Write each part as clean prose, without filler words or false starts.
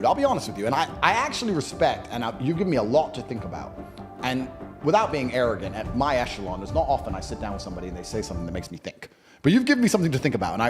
I'll be honest with you, and I actually respect, and you give me a lot to think about. And without being arrogant, at my echelon, it's not often I sit down with somebody and they say something that makes me think. But you've given me something to think about, and I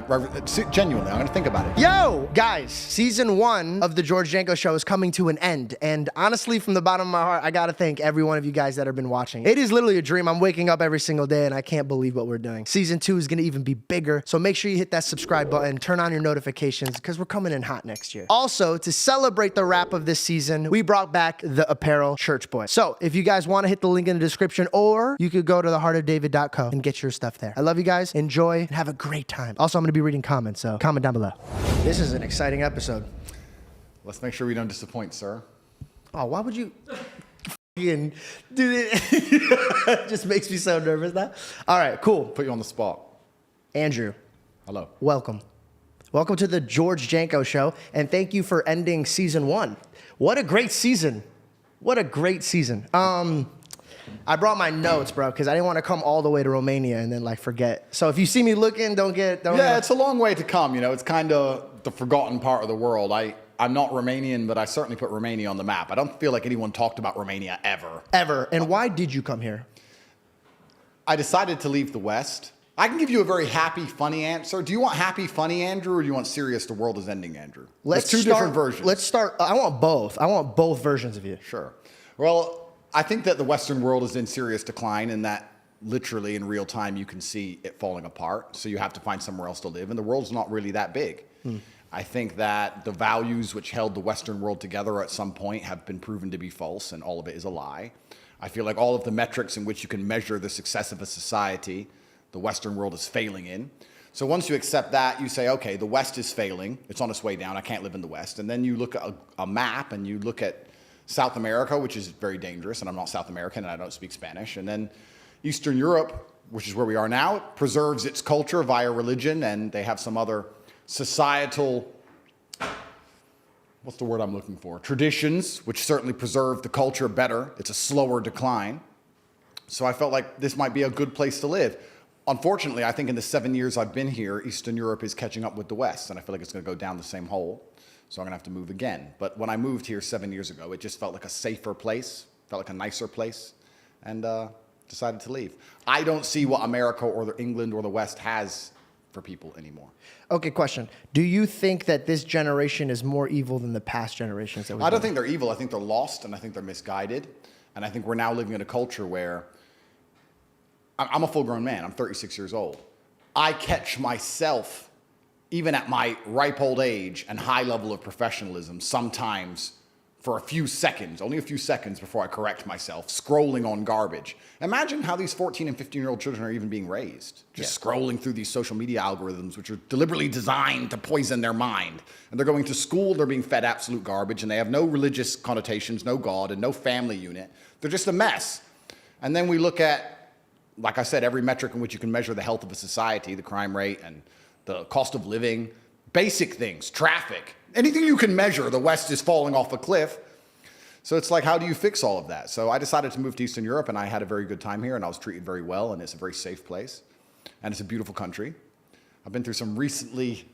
genuinely, I'm going to think about it. Yo, guys, season 1 of the George Janko show is coming to an end. And honestly, from the bottom of my heart, I got to thank every one of you guys that have been watching. It is literally a dream. I'm waking up every single day, and I can't believe what we're doing. Season 2 is going to even be bigger. So make sure you hit that subscribe button, turn on your notifications, because we're coming in hot next year. Also, to celebrate the wrap of this season, we brought back the apparel Church Boy. So if you guys want to hit the link in the description, or you could go to theheartofdavid.co and get your stuff there. I love you guys. Enjoy and have a great time. Also, I'm going to be reading comments, so comment down below. This is an exciting episode. Let's make sure we don't disappoint, sir. Oh, why would you do it? Just makes me so nervous now. All right, cool. Put you on the spot. Andrew. Hello. Welcome. Welcome to the George Janko show, and thank you for ending season 1. What a great season. What a great season. I brought my notes, bro, because I didn't want to come all the way to Romania and then, like, forget. So if you see me looking, don't. Yeah, it's a long way to come, you know. It's kind of the forgotten part of the world. I'm not Romanian, but I certainly put Romania on the map. I don't feel like anyone talked about Romania ever. Ever. And why did you come here? I decided to leave the West. I can give you a very happy, funny answer. Do you want happy, funny Andrew, or do you want serious, the world is ending Andrew? There's two different versions. Let's start. I want both. I want both versions of you. Sure. Well, I think that the Western world is in serious decline, and that literally in real time you can see it falling apart. So you have to find somewhere else to live, and the world's not really that big. I think that the values which held the Western world together at some point have been proven to be false, and all of it is a lie. I feel like all of the metrics in which you can measure the success of a society, the Western world is failing in. So once you accept that, you say, okay, the West is failing. It's on its way down. I can't live in the West. And then you look at a map, and you look at South America, which is very dangerous, and I'm not South American, and I don't speak Spanish. And then Eastern Europe, which is where we are now, preserves its culture via religion, and they have some other societal, what's the word I'm looking for? Traditions, which certainly preserve the culture better. It's a slower decline. So I felt like this might be a good place to live. Unfortunately, I think in the 7 years I've been here, Eastern Europe is catching up with the West, and I feel like it's going to go down the same hole. So I'm going to have to move again. But when I moved here 7 years ago, it just felt like a safer place, felt like a nicer place, and decided to leave. I don't see what America or England or the West has for people anymore. Okay, question. Do you think that this generation is more evil than the past generations? I don't think they're evil. I think they're lost, and I think they're misguided. And I think we're now living in a culture where I'm a full-grown man. I'm 36 years old. I catch myself, even at my ripe old age and high level of professionalism, sometimes for a few seconds, only a few seconds before I correct myself, scrolling on garbage. Imagine how these 14 and 15-year-old children are even being raised. Just scrolling through these social media algorithms, which are deliberately designed to poison their mind. And they're going to school, they're being fed absolute garbage, and they have no religious connotations, no God, and no family unit. They're just a mess. And then we look at, like I said, every metric in which you can measure the health of a society, the crime rate and the cost of living, basic things, traffic, anything you can measure, the West is falling off a cliff. So it's like, how do you fix all of that? So I decided to move to Eastern Europe, and I had a very good time here, and I was treated very well, and it's a very safe place, and it's a beautiful country. I've been through some recently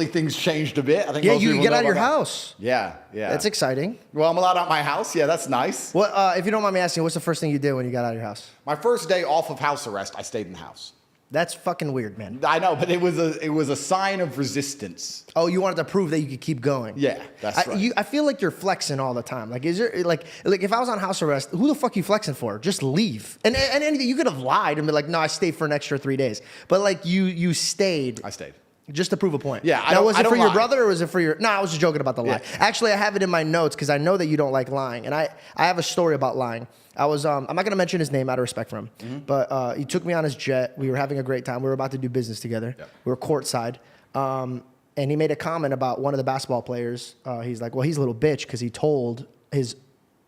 things changed a bit. I think you get out of your house. Yeah. That's exciting. Well, I'm allowed out my house. Yeah, that's nice. What, if you don't mind me asking, what's the first thing you did when you got out of your house? My first day off of house arrest, I stayed in the house. That's fucking weird, man. I know, but it was a sign of resistance. Oh, you wanted to prove that you could keep going. Yeah, that's right. I feel like you're flexing all the time. Like, is there like if I was on house arrest, who the fuck are you flexing for? Just leave. And anything, you could have lied and be like, no, I stayed for an extra 3 days. But like you stayed. I stayed. Just to prove a point. Yeah. Now, was it for your brother or was it for your? No, I was just joking about the lie. Yeah. Actually, I have it in my notes because I know that you don't like lying, and I have a story about lying. I was I'm not gonna mention his name out of respect for him, but he took me on his jet. We were having a great time. We were about to do business together. Yep. We were courtside, and he made a comment about one of the basketball players. He's like, well, he's a little bitch because he told his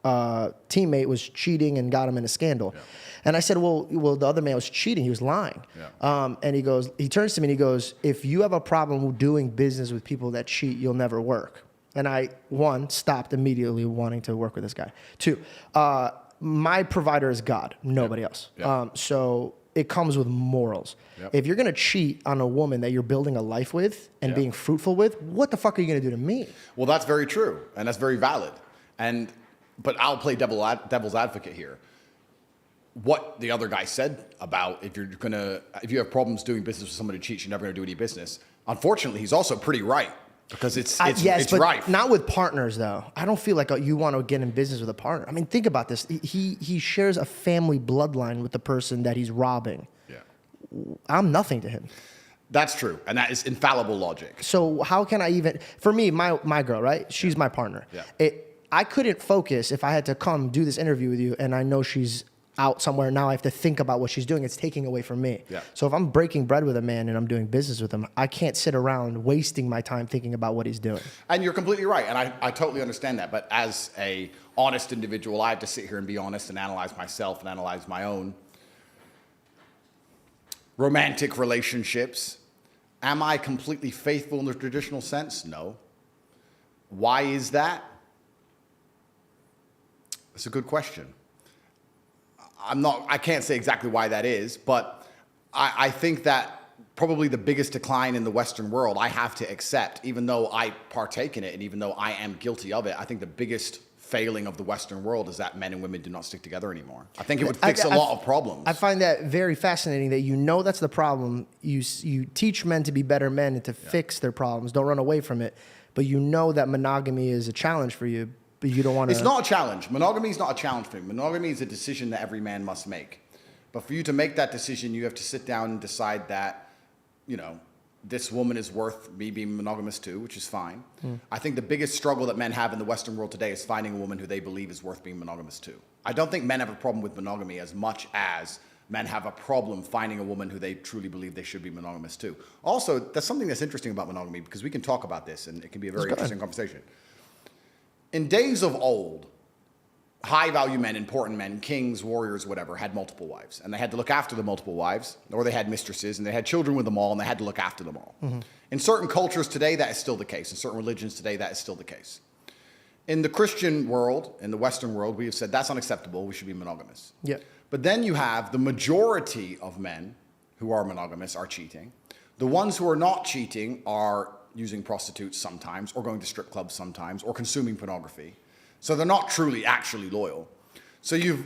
teammate was cheating and got him in a scandal. Yeah. And I said, well, the other man was cheating. He was lying. Yeah. And he turns to me and he goes, if you have a problem doing business with people that cheat, you'll never work. And I, one, stopped immediately wanting to work with this guy. Two, my provider is God, nobody else. Yeah. So it comes with morals. Yep. If you're going to cheat on a woman that you're building a life with and being fruitful with, what the fuck are you going to do to me? Well, that's very true, and that's very valid. But I'll play devil's advocate here. What the other guy said about if you have problems doing business with somebody who cheats, you're never going to do any business. Unfortunately, he's also pretty right. Because it's rife. Not with partners, though. I don't feel like you want to get in business with a partner. I mean, think about this. He shares a family bloodline with the person that he's robbing. Yeah. I'm nothing to him. That's true. And that is infallible logic. So how can I even... For me, my girl, right? She's my partner. Yeah. I couldn't focus if I had to come do this interview with you and I know she's out somewhere. Now I have to think about what she's doing. It's taking away from me. Yeah. So if I'm breaking bread with a man and I'm doing business with him, I can't sit around wasting my time thinking about what he's doing. And you're completely right. And I totally understand that. But as a honest individual, I have to sit here and be honest and analyze myself and analyze my own romantic relationships. Am I completely faithful in the traditional sense? No. Why is that? It's a good question. I can't say exactly why that is, but I think that probably the biggest decline in the Western world I have to accept, even though I partake in it and even though I am guilty of it. I think the biggest failing of the Western world is that men and women do not stick together anymore. I think it would fix a lot of problems. I find that very fascinating that that's the problem. You teach men to be better men and to fix their problems. Don't run away from it. But you know that monogamy is a challenge for you. But you don't want to... It's not a challenge. Monogamy is not a challenge for me. Monogamy is a decision that every man must make. But for you to make that decision, you have to sit down and decide that, this woman is worth me being monogamous to, which is fine. I think the biggest struggle that men have in the Western world today is finding a woman who they believe is worth being monogamous to. I don't think men have a problem with monogamy as much as men have a problem finding a woman who they truly believe they should be monogamous to. Also, that's something that's interesting about monogamy, because we can talk about this, and it can be a very interesting conversation. In days of old, high-value men, important men, kings, warriors, whatever, had multiple wives. And they had to look after the multiple wives, or they had mistresses, and they had children with them all, and they had to look after them all. Mm-hmm. In certain cultures today, that is still the case. In certain religions today, that is still the case. In the Christian world, in the Western world, we have said that's unacceptable. We should be monogamous. Yeah. But then you have the majority of men who are monogamous are cheating. The ones who are not cheating are using prostitutes sometimes, or going to strip clubs sometimes, or consuming pornography. So they're not truly, actually loyal. So you've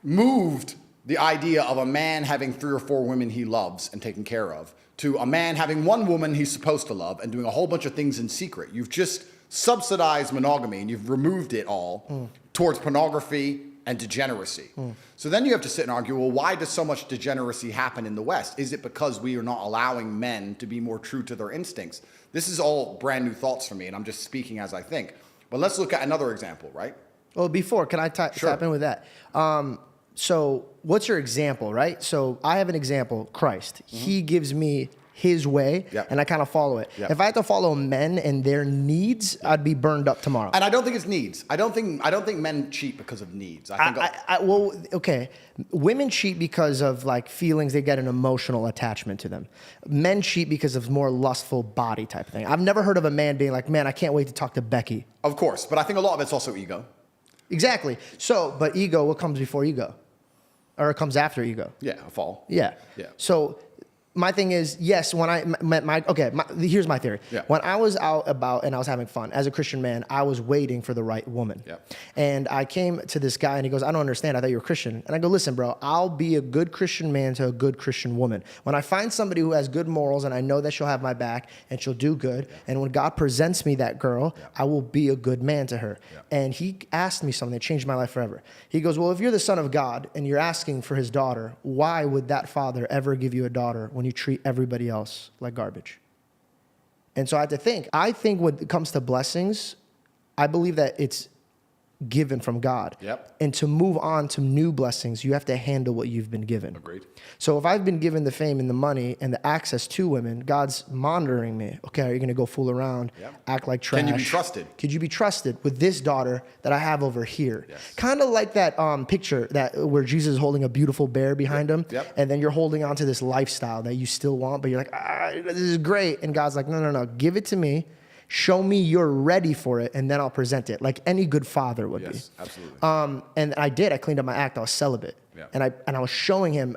moved the idea of a man having 3 or 4 women he loves and taking care of to a man having one woman he's supposed to love and doing a whole bunch of things in secret. You've just subsidized monogamy and you've removed it all towards pornography and degeneracy. So then you have to sit and argue, well, why does so much degeneracy happen in the West? Is it because we are not allowing men to be more true to their instincts? This is all brand new thoughts for me, and I'm just speaking as I think. But let's look at another example, right? Well, can I tap in with that? So what's your example, right? So I have an example, Christ. Mm-hmm. He gives me his way, and I kind of follow it. If I had to follow men and their needs, I'd be burned up tomorrow. And I don't think it's needs. I don't think men cheat because of needs. Well, okay. Women cheat because of like feelings. They get an emotional attachment to them. Men cheat because of more lustful body type thing. I've never heard of a man being like, man, I can't wait to talk to Becky. Of course, but I think a lot of it's also ego. Exactly. So, but ego, what comes before ego? Or it comes after ego? Yeah, a fall. Yeah. So my thing is, yes, when I met here's my theory. Yeah. When I was out about and I was having fun, as a Christian man, I was waiting for the right woman. Yeah. And I came to this guy and he goes, I don't understand. I thought you were Christian. And I go, listen, bro, I'll be a good Christian man to a good Christian woman. When I find somebody who has good morals and I know that she'll have my back and she'll do good, and when God presents me that girl, I will be a good man to her. And he asked me something that changed my life forever. He goes, well, if you're the son of God and you're asking for his daughter, why would that father ever give you a daughter when you treat everybody else like garbage? And so I had to think. I think when it comes to blessings, I believe that it's given from God. And to move on to new blessings, you have to handle what you've been given. Agreed. So if I've been given the fame and the money and the access to women, God's monitoring me. Okay, are you going to go fool around, act like trash? Can you be trusted? Could you be trusted with this daughter that I have over here? Kind of like that picture where Jesus is holding a beautiful bear behind him, and then you're holding on to this lifestyle that you still want, but you're like, this is great. And God's like, no, give it to me. Show me you're ready for it, and then I'll present it, like any good father would be. Absolutely. And I did. I cleaned up my act. I was celibate. And I was showing him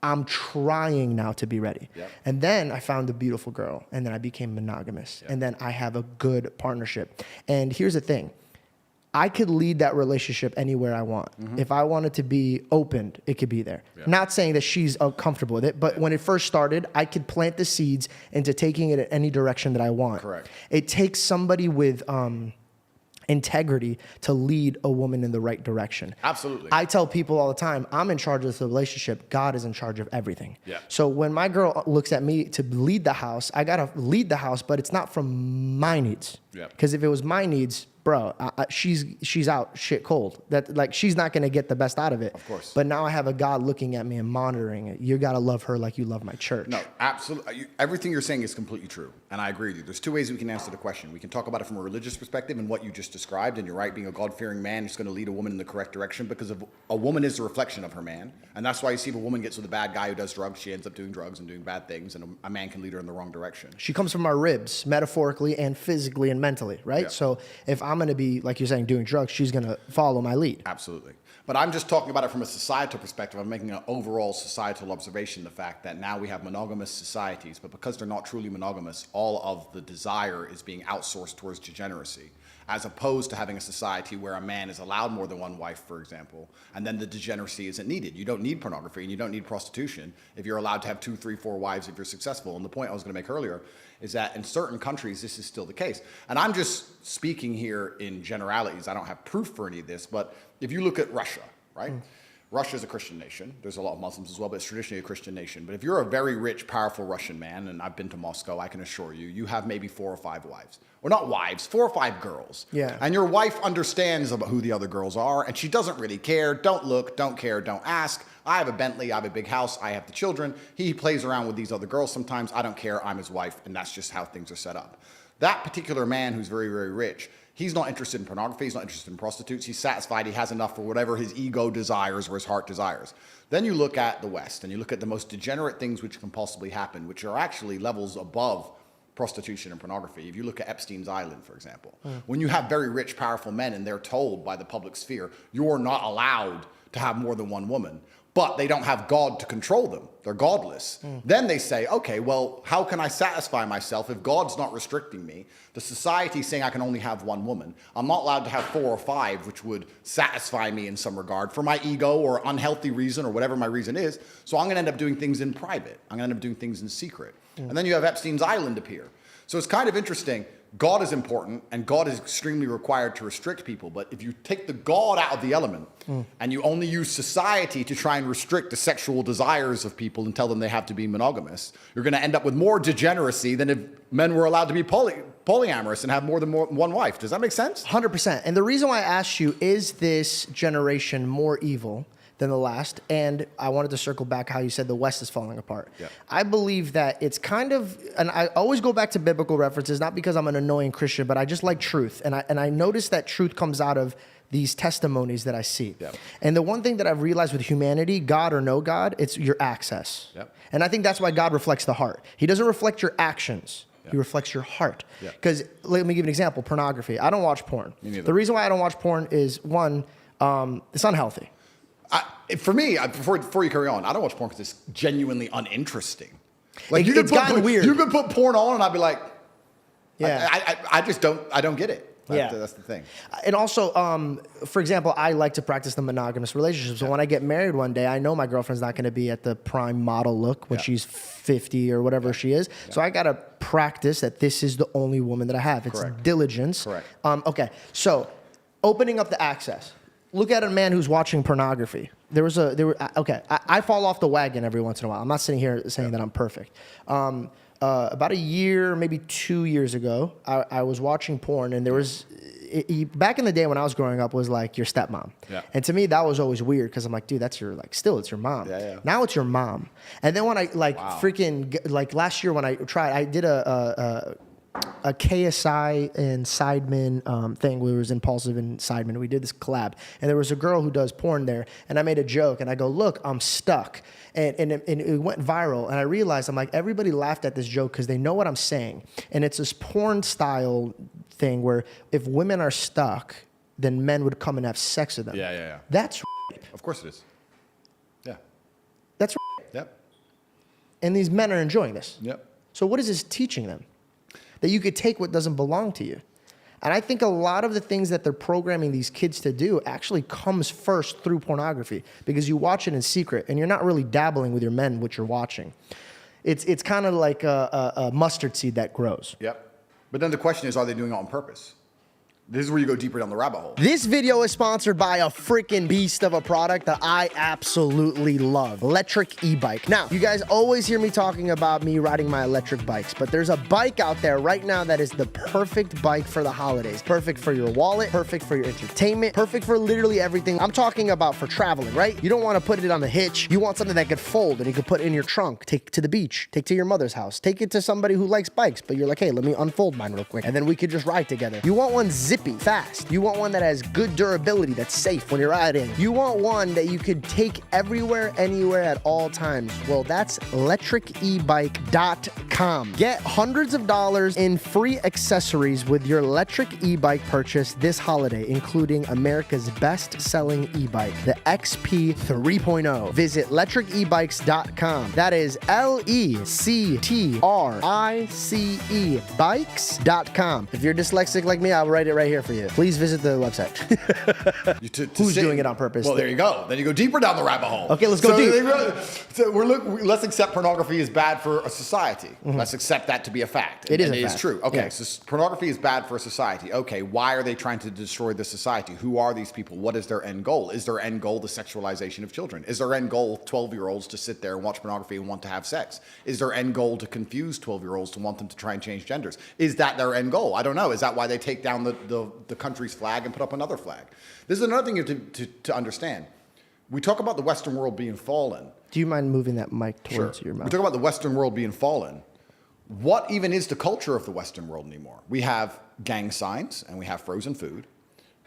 I'm trying now to be ready. Yep. And then I found a beautiful girl, and then I became monogamous. Yep. And then I have a good partnership. And here's the thing. I could lead that relationship anywhere I want. If I want it to be opened, it could be there. Yeah. Not saying that she's comfortable with it, but when it first started, I could plant the seeds into taking it in any direction that I want. Correct. It takes somebody with integrity to lead a woman in the right direction. Absolutely. I tell people all the time, I'm in charge of the relationship. God is in charge of everything. Yeah. So when my girl looks at me to lead the house, I got to lead the house, but it's not from my needs. Yeah. Because if it was my needs, bro, she's out shit cold. That like she's not gonna get the best out of it. Of course. But now I have a God looking at me and monitoring it. You gotta love her like you love my church. No, absolutely. Everything you're saying is completely true, and I agree with you. There's two ways we can answer the question. We can talk about it from a religious perspective and what you just described, and you're right, being a God-fearing man is going to lead a woman in the correct direction because a woman is a reflection of her man, and that's why you see if a woman gets with a bad guy who does drugs, she ends up doing drugs and doing bad things, and a man can lead her in the wrong direction. She comes from our ribs, metaphorically and physically and mentally, right? Yeah. So if I'm gonna be, like you're saying, doing drugs, she's gonna follow my lead. Absolutely. But I'm just talking about it from a societal perspective. I'm making an overall societal observation, the fact that now we have monogamous societies, but because they're not truly monogamous, all of the desire is being outsourced towards degeneracy, as opposed to having a society where a man is allowed more than one wife, for example, and then the degeneracy isn't needed. You don't need pornography and you don't need prostitution if you're allowed to have 2, 3, 4 wives if you're successful. And the point I was going to make earlier is that in certain countries, this is still the case. And I'm just speaking here in generalities. I don't have proof for any of this, but if you look at Russia, right? Russia is a Christian nation. There's a lot of Muslims as well, but it's traditionally a Christian nation. But if you're a very rich, powerful Russian man, and I've been to Moscow, I can assure you, you have maybe 4 or 5 wives. Or not wives, 4 or 5 girls. Yeah. And your wife understands about who the other girls are, and she doesn't really care. Don't look, don't care, don't ask. I have a Bentley, I have a big house, I have the children. He plays around with these other girls sometimes. I don't care, I'm his wife, and that's just how things are set up. That particular man who's very, very rich, he's not interested in pornography, he's not interested in prostitutes, he's satisfied, he has enough for whatever his ego desires or his heart desires. Then you look at the West, and you look at the most degenerate things which can possibly happen, which are actually levels above prostitution and pornography. If you look at Epstein's Island, for example, when you have very rich, powerful men and they're told by the public sphere, you're not allowed to have more than one woman, but they don't have God to control them. They're godless. Then they say, okay, well, how can I satisfy myself if God's not restricting me? The society's saying I can only have one woman. I'm not allowed to have 4 or 5, which would satisfy me in some regard for my ego or unhealthy reason or whatever my reason is. So I'm going to end up doing things in private. I'm going to end up doing things in secret. And then you have Epstein's Island appear. So it's kind of interesting. God is important, and God is extremely required to restrict people. But if you take the God out of the element and you only use society to try and restrict the sexual desires of people and tell them they have to be monogamous, you're going to end up with more degeneracy than if men were allowed to be polyamorous and have more than one wife. Does that make sense? 100%. And the reason why I asked you, is this generation more evil than the last? And I wanted to circle back how you said the West is falling apart. Yeah. I believe that it's kind of, and I always go back to biblical references, not because I'm an annoying Christian, but I just like truth. And I notice that truth comes out of these testimonies that I see. Yep. And the one thing that I've realized with humanity, God or no God, it's your access. Yep. And I think that's why God reflects the heart. He doesn't reflect your actions. He reflects your heart. Because let me give you an example, pornography. I don't watch porn. Me neither. The reason why I don't watch porn is, one, it's unhealthy. For me, before you carry on, I don't watch porn because it's genuinely uninteresting. Like It's gotten weird. You could put porn on, and I'd be like, Yeah. I just don't get it. That's the thing. And also, for example, I like to practice the monogamous relationship. So when I get married one day, I know my girlfriend's not going to be at the prime model look when she's 50 or whatever she is. So I got to practice that this is the only woman that I have. It's diligence. Correct. Okay. So opening up the access. Look at a man who's watching pornography. I fall off the wagon every once in a while. I'm not sitting here saying that I'm perfect. About a year, maybe 2 years ago, I was watching porn, and there was, back in the day when I was growing up, was like your stepmom. Yeah. And to me, that was always weird because I'm like, dude, that's your, like, still, it's your mom. Yeah. Now it's your mom. And then when I, last year when I tried, I did a KSI and Sidemen thing where it was Impulsive and Sidemen. We did this collab, and there was a girl who does porn there, and I made a joke, and I go, look, I'm stuck. And it went viral, and I realized, I'm like, everybody laughed at this joke because they know what I'm saying. And it's this porn style thing where if women are stuck, then men would come and have sex with them. Yeah. That's Of course it is. Yeah. That's Yep. And these men are enjoying this. Yep. So what is this teaching them? That you could take what doesn't belong to you. And I think a lot of the things that they're programming these kids to do actually comes first through pornography, because you watch it in secret and you're not really dabbling with your men what you're watching. It's kind of like a mustard seed that grows. Yep. But then the question is, are they doing it on purpose? This is where you go deeper down the rabbit hole. This video is sponsored by a freaking beast of a product that I absolutely love. Electric e-bike. Now, you guys always hear me talking about me riding my electric bikes, but there's a bike out there right now that is the perfect bike for the holidays. Perfect for your wallet, perfect for your entertainment, perfect for literally everything. I'm talking about for traveling, right? You don't want to put it on the hitch. You want something that could fold and you could put it in your trunk, take to the beach, take to your mother's house, take it to somebody who likes bikes, but you're like, hey, let me unfold mine real quick, and then we could just ride together. You want one zippy, fast. You want one that has good durability, that's safe when you're riding. You want one that you could take everywhere, anywhere, at all times. Well, that's electricebike.com. Get hundreds of dollars in free accessories with your electric e-bike purchase this holiday, including America's best-selling e-bike, the XP 3.0. Visit electricebikes.com. That is Lectrice bikes.com. If you're dyslexic like me, I'll write it right here for you. Please visit the website. Who's doing it on purpose? Well, there you go. Then you go deeper down the rabbit hole. Okay, let's go deep. Let's accept pornography is bad for a society. Let's accept that to be a fact. It is a fact. It is true. Okay, Yeah. so pornography is bad for a society. Okay, why are they trying to destroy the society? Who are these people? What is their end goal? Is their end goal the sexualization of children? Is their end goal 12-year-olds to sit there and watch pornography and want to have sex? Is their end goal to confuse 12-year-olds to want them to try and change genders? Is that their end goal? I don't know. Is that why they take down the country's flag and put up another flag? This is another thing you have to understand. We talk about the Western world being fallen. Do you mind moving that mic towards your mouth? We talk about the Western world being fallen. What even is the culture of the Western world anymore? We have gang signs, and we have frozen food,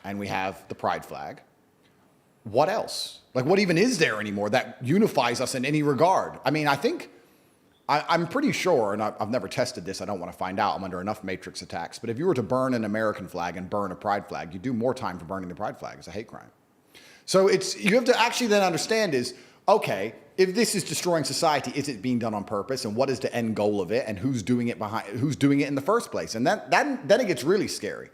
and we have the pride flag. What else? Like, what even is there anymore that unifies us in any regard? I mean, I think, I'm pretty sure, and I've never tested this, I don't want to find out, I'm under enough matrix attacks, but if you were to burn an American flag and burn a pride flag, you do more time for burning the pride flag. It's a hate crime. So you have to actually then understand is, okay, if this is destroying society, is it being done on purpose? And what is the end goal of it? And who's doing it in the first place? And then it gets really scary.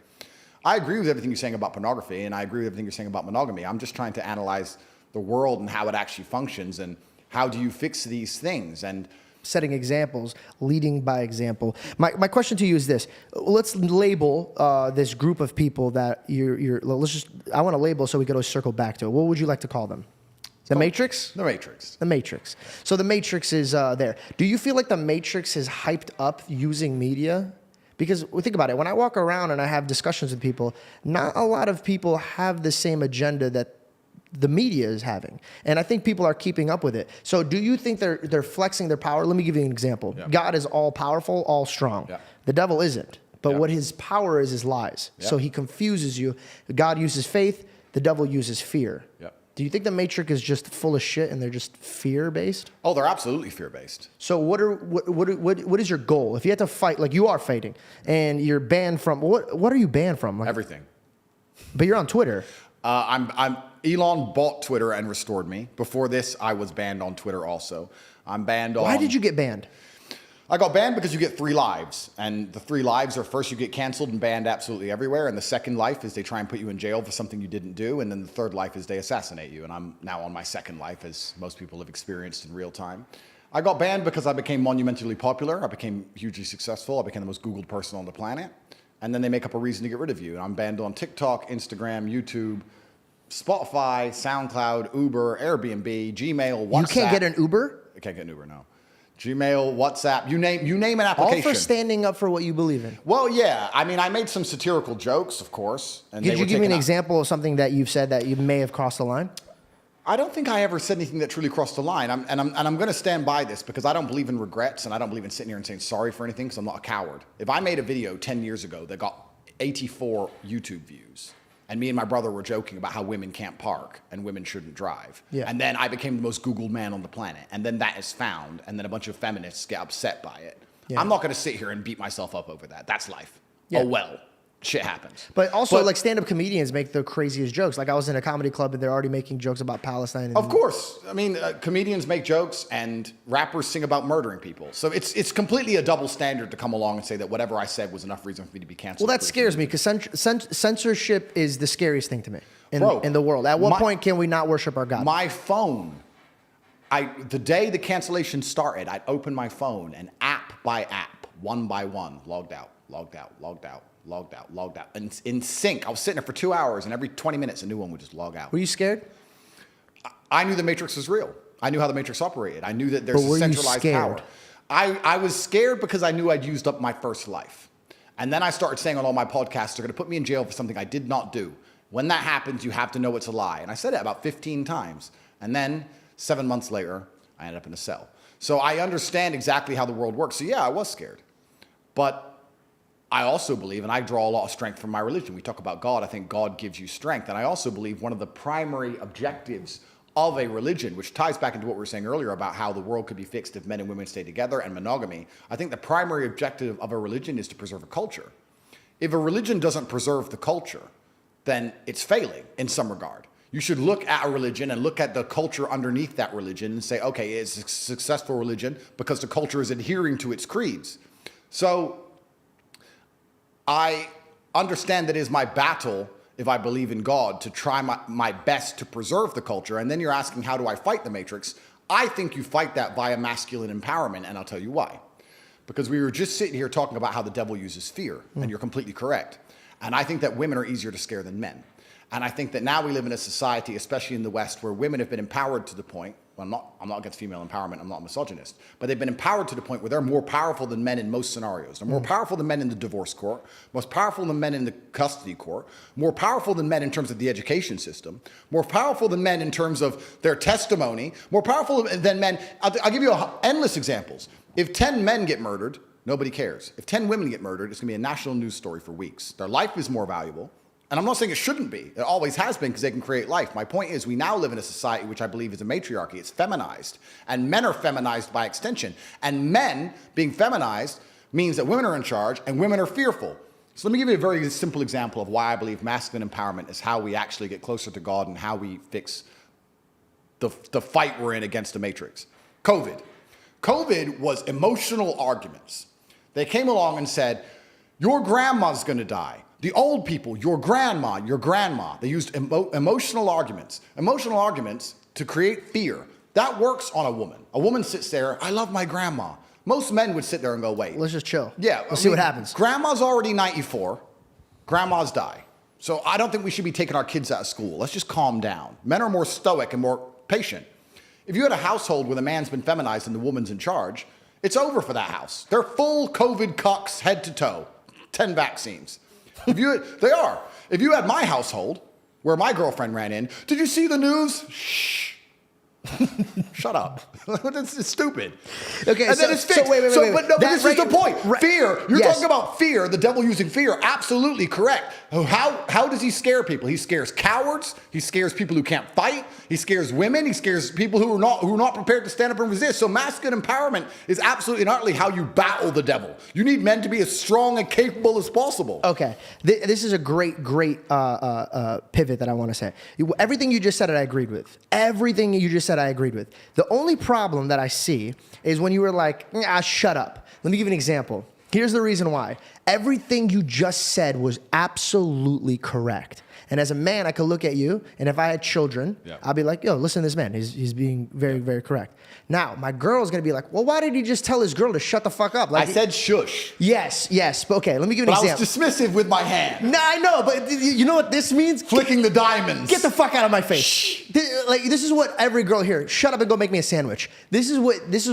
I agree with everything you're saying about pornography, and I agree with everything you're saying about monogamy. I'm just trying to analyze the world and how it actually functions, and how do you fix these things? And setting examples, leading by example. My question to you is this. Let's label this group of people that I want to label so we can always circle back to it. What would you like to call them? The Matrix? The Matrix. The Matrix. So the Matrix is there. Do you feel like the Matrix is hyped up using media? Because think about it. When I walk around and I have discussions with people, not a lot of people have the same agenda that the media is having. And I think people are keeping up with it. So do you think they're flexing their power? Let me give you an example. Yeah. God is all powerful, all strong. Yeah. The devil isn't. But what his power is lies. Yeah. So he confuses you. God uses faith. The devil uses fear. Yeah. Do you think the Matrix is just full of shit and they're just fear-based? Oh, they're absolutely fear-based. So what is your goal? If you had to fight, like you are fighting, and you're banned from, what are you banned from? Like, everything. But you're on Twitter. Elon bought Twitter and restored me. Before this, I was banned on Twitter also. I'm banned on... Why did you get banned? I got banned because you get 3 lives. And the 3 lives are, first you get canceled and banned absolutely everywhere. And the second life is they try and put you in jail for something you didn't do. And then the third life is they assassinate you. And I'm now on my second life, as most people have experienced in real time. I got banned because I became monumentally popular. I became hugely successful. I became the most Googled person on the planet. And then they make up a reason to get rid of you. And I'm banned on TikTok, Instagram, YouTube, Spotify, SoundCloud, Uber, Airbnb, Gmail, WhatsApp. You can't get an Uber? I can't get an Uber, no. Gmail, WhatsApp, you name an application. All for standing up for what you believe in. Well, yeah. I mean, I made some satirical jokes, of course. And Could you give me an example of something that you've said that you may have crossed the line? I don't think I ever said anything that truly crossed the line. I'm going to stand by this because I don't believe in regrets, and I don't believe in sitting here and saying sorry for anything, because I'm not a coward. If I made a video 10 years ago that got 84 YouTube views, and me and my brother were joking about how women can't park and women shouldn't drive. Yeah. And then I became the most Googled man on the planet. And then that is found. And then a bunch of feminists get upset by it. Yeah. I'm not going to sit here and beat myself up over that. That's life. Yeah. Oh, well. shit happens. But also, like, stand-up comedians make the craziest jokes. Like, I was in a comedy club and they're already making jokes about Palestine. Of course. I mean, comedians make jokes and rappers sing about murdering people. So it's completely a double standard to come along and say that whatever I said was enough reason for me to be canceled. Well, that scares me because censorship is the scariest thing to me Bro, in the world. At what point can we not worship our God? My phone, the day the cancellation started, I'd open my phone and app by app, one by one, logged out, logged out, logged out. Logged out, logged out. And in sync, I was sitting there for 2 hours, and every 20 minutes, a new one would just log out. Were you scared? I knew the Matrix was real. I knew how the Matrix operated. I knew that there's a centralized power. I was scared because I knew I'd used up my first life. And then I started saying on all my podcasts, they're going to put me in jail for something I did not do. When that happens, you have to know it's a lie. And I said it about 15 times. And then 7 months later, I ended up in a cell. So I understand exactly how the world works. So yeah, I was scared. But I also believe, and I draw a lot of strength from my religion. We talk about God. I think God gives you strength. And I also believe one of the primary objectives of a religion, which ties back into what we were saying earlier about how the world could be fixed if men and women stay together and monogamy. I think the primary objective of a religion is to preserve a culture. If a religion doesn't preserve the culture, then it's failing in some regard. You should look at a religion and look at the culture underneath that religion and say, okay, it's a successful religion because the culture is adhering to its creeds. So I understand that it is my battle, if I believe in God, to try my best to preserve the culture. And then you're asking, how do I fight the Matrix? I think you fight that via masculine empowerment, and I'll tell you why. Because we were just sitting here talking about how the devil uses fear, and you're completely correct. And I think that women are easier to scare than men. And I think that now we live in a society, especially in the West, where women have been empowered to the point, well, I'm not against female empowerment, I'm not a misogynist, but they've been empowered to the point where they're more powerful than men in most scenarios. They're more powerful than men in the divorce court, most powerful than men in the custody court, more powerful than men in terms of the education system, more powerful than men in terms of their testimony, more powerful than men. I'll give you endless examples. If 10 men get murdered, nobody cares. If 10 women get murdered, it's going to be a national news story for weeks. Their life is more valuable. And I'm not saying it shouldn't be. It always has been because they can create life. My point is we now live in a society which I believe is a matriarchy. It's feminized. And men are feminized by extension. And men being feminized means that women are in charge and women are fearful. So let me give you a very simple example of why I believe masculine empowerment is how we actually get closer to God and how we fix the fight we're in against the Matrix. COVID. COVID was emotional arguments. They came along and said, your grandma's going to die. The old people, your grandma. They used emotional arguments to create fear. That works on a woman. A woman sits there, I love my grandma. Most men would sit there and go, wait. Let's just chill. Yeah. Let's see what happens. Grandma's already 94. Grandmas die. So I don't think we should be taking our kids out of school. Let's just calm down. Men are more stoic and more patient. If you had a household where the man's been feminized and the woman's in charge, it's over for that house. They're full COVID cucks head to toe. 10 vaccines. If you had my household, where my girlfriend ran in, did you see the news? Shh. Shut up. It's stupid. Okay, and then it's fixed. So wait. But this is the point. Fear. You're talking about fear, the devil using fear. Absolutely correct. How does he scare people? He scares cowards. He scares people who can't fight. He scares women. He scares people who are not prepared to stand up and resist. So masculine empowerment is absolutely and utterly how you battle the devil. You need men to be as strong and capable as possible. Okay. This is a great pivot that I want to say. Everything you just said, I agreed with. Everything you just said, I agreed with. The only problem that I see is when you were like, shut up. Let me give you an example. Here's the reason why. Everything you just said was absolutely correct. And as a man, I could look at you, and if I had children, I'd be like, yo, listen to this man. He's being very, very correct. Now, my girl's going to be like, well, why did he just tell his girl to shut the fuck up? Like, I said shush. Yes. But okay, let me give you an example. I was dismissive with my hand. No, I know, but you know what this means? Flicking the diamonds. Get the fuck out of my face. Shh. This is what every girl here, shut up and go make me a sandwich. This is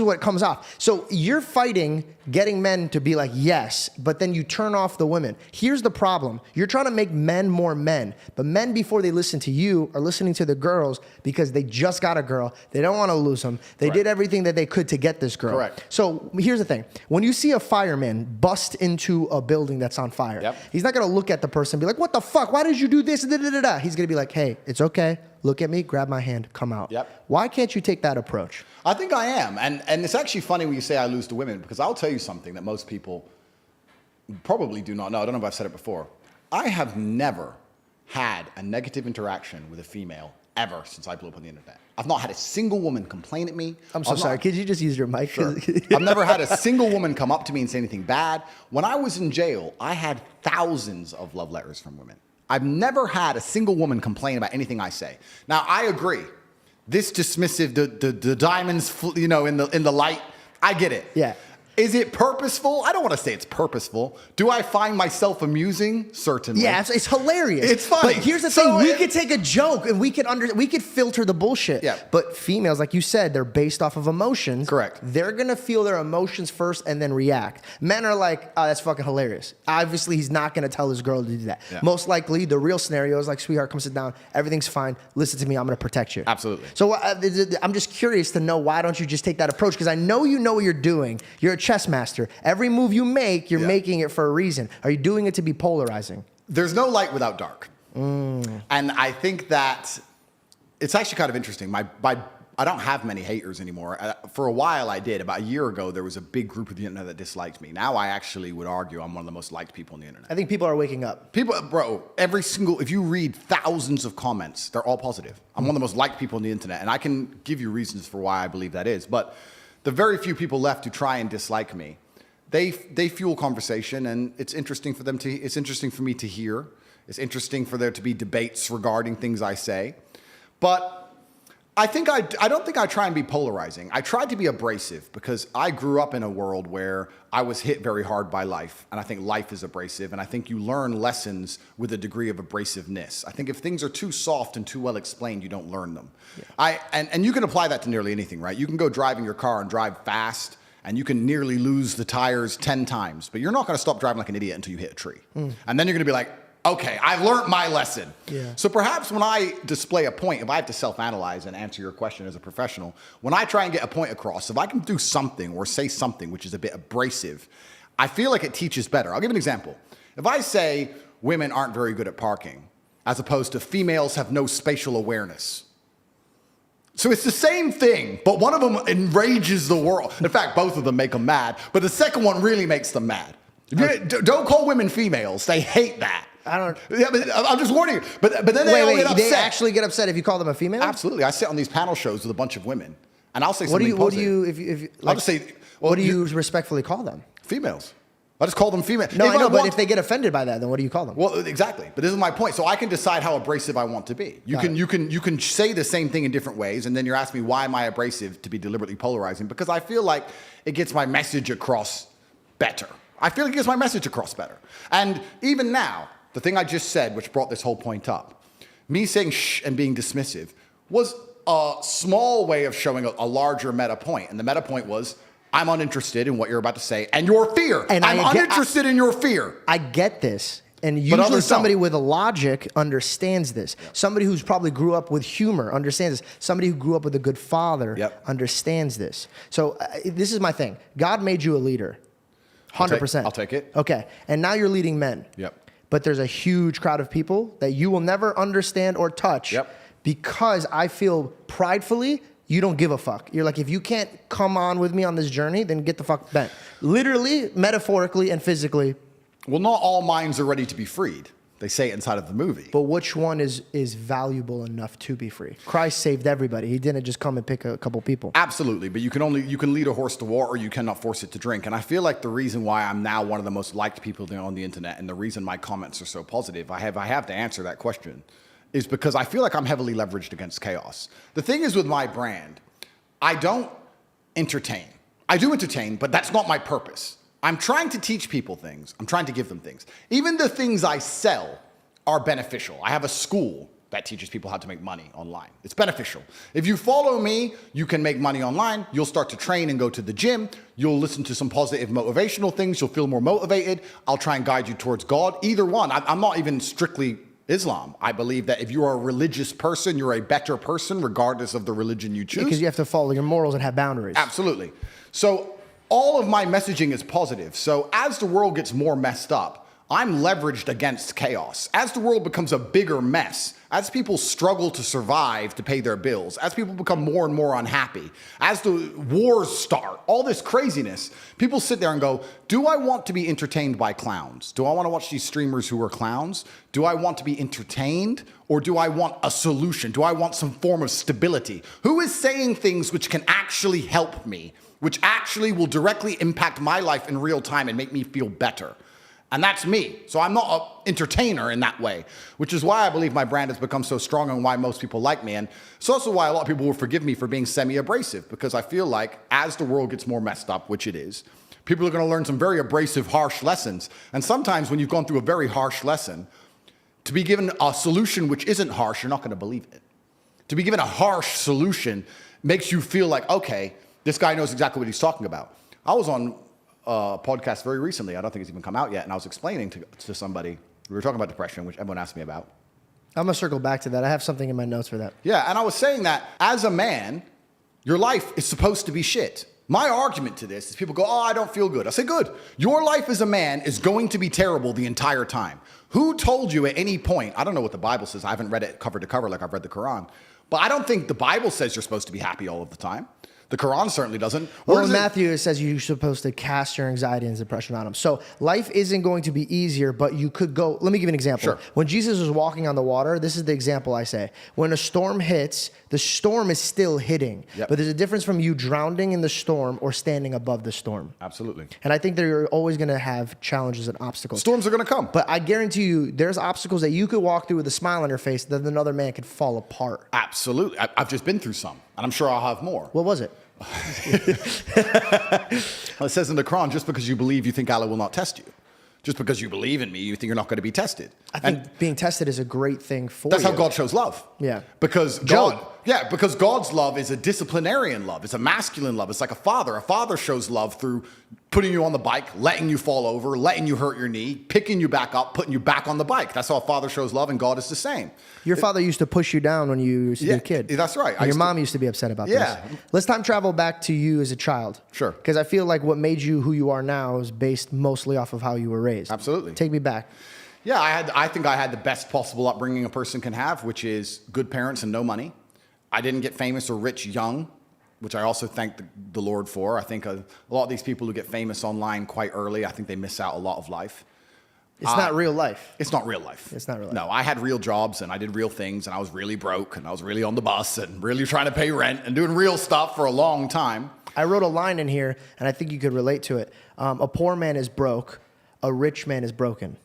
what comes off. So you're fighting getting men to be like, yes, but then you turn off the women. Here's the problem. You're trying to make men more men, but men, before they listen to you, are listening to the girls because they just got a girl. They don't want to lose them. They did everything that they could to get this girl. Correct. So here's the thing. When you see a fireman bust into a building that's on fire, he's not going to look at the person and be like, what the fuck? Why did you do this? He's going to be like, hey, it's okay. Look at me, grab my hand, come out. Why can't you take that approach? I think I am. And it's actually funny when you say I lose to women, because I'll tell you something that most people probably do not know. I don't know if I've said it before. I have never had a negative interaction with a female ever since I blew up on the internet. I've not had a single woman complain at me. I'm so sorry. Could you just use your mic? Sure. I've never had a single woman come up to me and say anything bad. When I was in jail, I had thousands of love letters from women. I've never had a single woman complain about anything I say. Now, I agree. This dismissive, the diamonds, in the light, I get it. Yeah. Is it purposeful? I don't want to say it's purposeful. Do I find myself amusing? Certainly. Yeah, it's hilarious. It's funny. But here's the thing: we could take a joke and we could filter the bullshit. Yeah. But females, like you said, they're based off of emotions. Correct. They're gonna feel their emotions first and then react. Men are like, oh, that's fucking hilarious. Obviously, he's not gonna tell his girl to do that. Yeah. Most likely, the real scenario is like, sweetheart, come sit down. Everything's fine. Listen to me. I'm gonna protect you. Absolutely. So I'm just curious to know, why don't you just take that approach? Because I know you know what you're doing. You're a chess master. Every move you make, you're making it for a reason. Are you doing it to be polarizing? There's no light without dark. And I think that it's actually kind of interesting. I don't have many haters anymore. For a while I did. About a year ago, there was a big group of the internet that disliked me. Now I actually would argue I'm one of the most liked people on the internet. I think people are waking up. If you read thousands of comments, they're all positive. I'm one of the most liked people on the internet, and I can give you reasons for why I believe that is. But the very few people left who try and dislike me, they fuel conversation, and it's interesting for me to hear. It's interesting for there to be debates regarding things I say. But I don't think I try and be polarizing. I tried to be abrasive because I grew up in a world where I was hit very hard by life, and I think life is abrasive, and I think you learn lessons with a degree of abrasiveness. I think if things are too soft and too well explained, you don't learn them. Yeah. And you can apply that to nearly anything, right? You can go driving your car and drive fast, and you can nearly lose the tires 10 times, but you're not going to stop driving like an idiot until you hit a tree. And then you're going to be like, okay, I've learned my lesson. Yeah. So perhaps when I display a point, if I have to self-analyze and answer your question as a professional, when I try and get a point across, if I can do something or say something which is a bit abrasive, I feel like it teaches better. I'll give an example. If I say women aren't very good at parking, as opposed to females have no spatial awareness. So it's the same thing, but one of them enrages the world. In fact, both of them make them mad, but the second one really makes them mad. Don't call women females. They hate that. I don't. Yeah, but I'm just warning you. But then they all get upset. They actually get upset if you call them a female? Absolutely. I sit on these panel shows with a bunch of women, and I'll say something positive. I'll just say, what do you respectfully call them? Females. I just call them female. No, I know, but if they get offended by that, then what do you call them? Well, exactly. But this is my point. So I can decide how abrasive I want to be. You can say the same thing in different ways, and then you're asking me why am I abrasive to be deliberately polarizing? Because I feel like it gets my message across better. I feel like it gets my message across better. And even now, the thing I just said, which brought this whole point up, me saying shh and being dismissive was a small way of showing a larger meta point. And the meta point was, I'm uninterested in what you're about to say and your fear. And I'm uninterested in your fear. I get this. And usually somebody with a logic understands this. Yep. Somebody who's probably grew up with humor understands this. Somebody who grew up with a good father understands this. So this is my thing. God made you a leader. 100%. I'll take it. Okay. And now you're leading men. Yep. But there's a huge crowd of people that you will never understand or touch because I feel pridefully you don't give a fuck. You're like, if you can't come on with me on this journey, then get the fuck bent. Literally, metaphorically, and physically. Well, not all minds are ready to be freed. They say it inside of the movie. But which one is valuable enough to be free? Christ saved everybody. He didn't just come and pick a couple people. Absolutely, but you can lead a horse to war or you cannot force it to drink. And I feel like the reason why I'm now one of the most liked people on the internet and the reason my comments are so positive, I have to answer that question, is because I feel like I'm heavily leveraged against chaos. The thing is with my brand, I don't entertain. I do entertain, but that's not my purpose. I'm trying to teach people things. I'm trying to give them things. Even the things I sell are beneficial. I have a school that teaches people how to make money online. It's beneficial. If you follow me, you can make money online. You'll start to train and go to the gym. You'll listen to some positive motivational things. You'll feel more motivated. I'll try and guide you towards God. Either one. I'm not even strictly Islam. I believe that if you are a religious person, you're a better person regardless of the religion you choose. Because you have to follow your morals and have boundaries. Absolutely. So all of my messaging is positive. So as the world gets more messed up, I'm leveraged against chaos. As the world becomes a bigger mess, as people struggle to survive to pay their bills, as people become more and more unhappy, as the wars start, all this craziness, people sit there and go, do I want to be entertained by clowns? Do I want to watch these streamers who are clowns? Do I want to be entertained? Or do I want a solution? Do I want some form of stability? Who is saying things which can actually help me, which actually will directly impact my life in real time and make me feel better? And that's me. So I'm not an entertainer in that way, which is why I believe my brand has become so strong and why most people like me. And it's also why a lot of people will forgive me for being semi-abrasive, because I feel like as the world gets more messed up, which it is, people are going to learn some very abrasive, harsh lessons. And sometimes when you've gone through a very harsh lesson, to be given a solution which isn't harsh, you're not going to believe it. To be given a harsh solution makes you feel like, okay, this guy knows exactly what he's talking about. I was on podcast very recently. I don't think it's even come out yet. And I was explaining to somebody, we were talking about depression, which everyone asked me about. I'm going to circle back to that. I have something in my notes for that. Yeah, and I was saying that as a man, your life is supposed to be shit. My argument to this is people go, oh, I don't feel good. I say, good. Your life as a man is going to be terrible the entire time. Who told you at any point, I don't know what the Bible says. I haven't read it cover to cover like I've read the Quran. But I don't think the Bible says you're supposed to be happy all of the time. The Quran certainly doesn't. Well, in Matthew, it says you're supposed to cast your anxiety and depression on them. So life isn't going to be easier, but you could go. Let me give you an example. Sure. When Jesus was walking on the water, this is the example I say. When a storm hits, the storm is still hitting. Yep. But there's a difference from you drowning in the storm or standing above the storm. Absolutely. And I think that you're always going to have challenges and obstacles. Storms are going to come. But I guarantee you, there's obstacles that you could walk through with a smile on your face that another man could fall apart. Absolutely. I've just been through some, and I'm sure I'll have more. What was it? It says in the Quran, just because you believe, you think Allah will not test you. Just because you believe in me, you think you're not going to be tested. I think being tested is a great thing for That's you. how God shows love. Yeah. Because because God's love is a disciplinarian love. It's a masculine love. It's like a father. A father shows love through putting you on the bike, letting you fall over, letting you hurt your knee, picking you back up, putting you back on the bike. That's how a father shows love, and God is the same. Your father used to push you down when you used to be a kid. That's right. And your mom used to be upset about Yeah. this. Let's time travel back to you as a child. Sure. Because I feel like what made you who you are now is based mostly off of how you were raised. Absolutely. Take me back. Yeah, I think I had the best possible upbringing a person can have, which is good parents and no money. I didn't get famous or rich young, which I also thank the Lord for. I think a lot of these people who get famous online quite early, I think they miss out a lot of life. It's not real life. It's not real life. It's not real life. No, I had real jobs and I did real things and I was really broke and I was really on the bus and really trying to pay rent and doing real stuff for a long time. I wrote a line in here, and I think you could relate to it. A poor man is broke. A rich man is broken.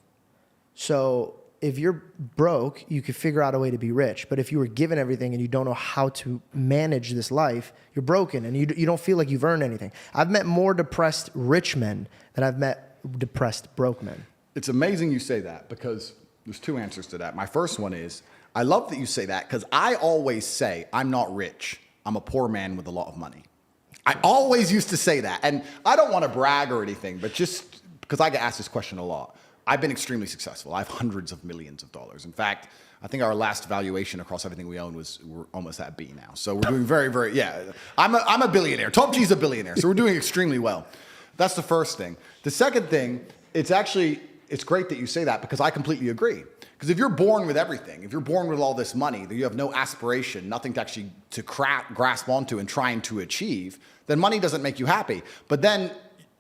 So if you're broke, you could figure out a way to be rich. But if you were given everything and you don't know how to manage this life, you're broken and you don't feel like you've earned anything. I've met more depressed rich men than I've met depressed broke men. It's amazing you say that because there's two answers to that. My first one is, I love that you say that because I always say, I'm not rich. I'm a poor man with a lot of money. I always used to say that. And I don't want to brag or anything, but just because I get asked this question a lot. I've been extremely successful. I have hundreds of millions of dollars. In fact, I think our last valuation across everything we own we're almost at B now. So we're doing very, very, I'm a billionaire. Top G's a billionaire. So we're doing extremely well. That's the first thing. The second thing, it's great that you say that because I completely agree. Because if you're born with everything, if you're born with all this money, that you have no aspiration, nothing to actually grasp onto and trying to achieve, then money doesn't make you happy. But then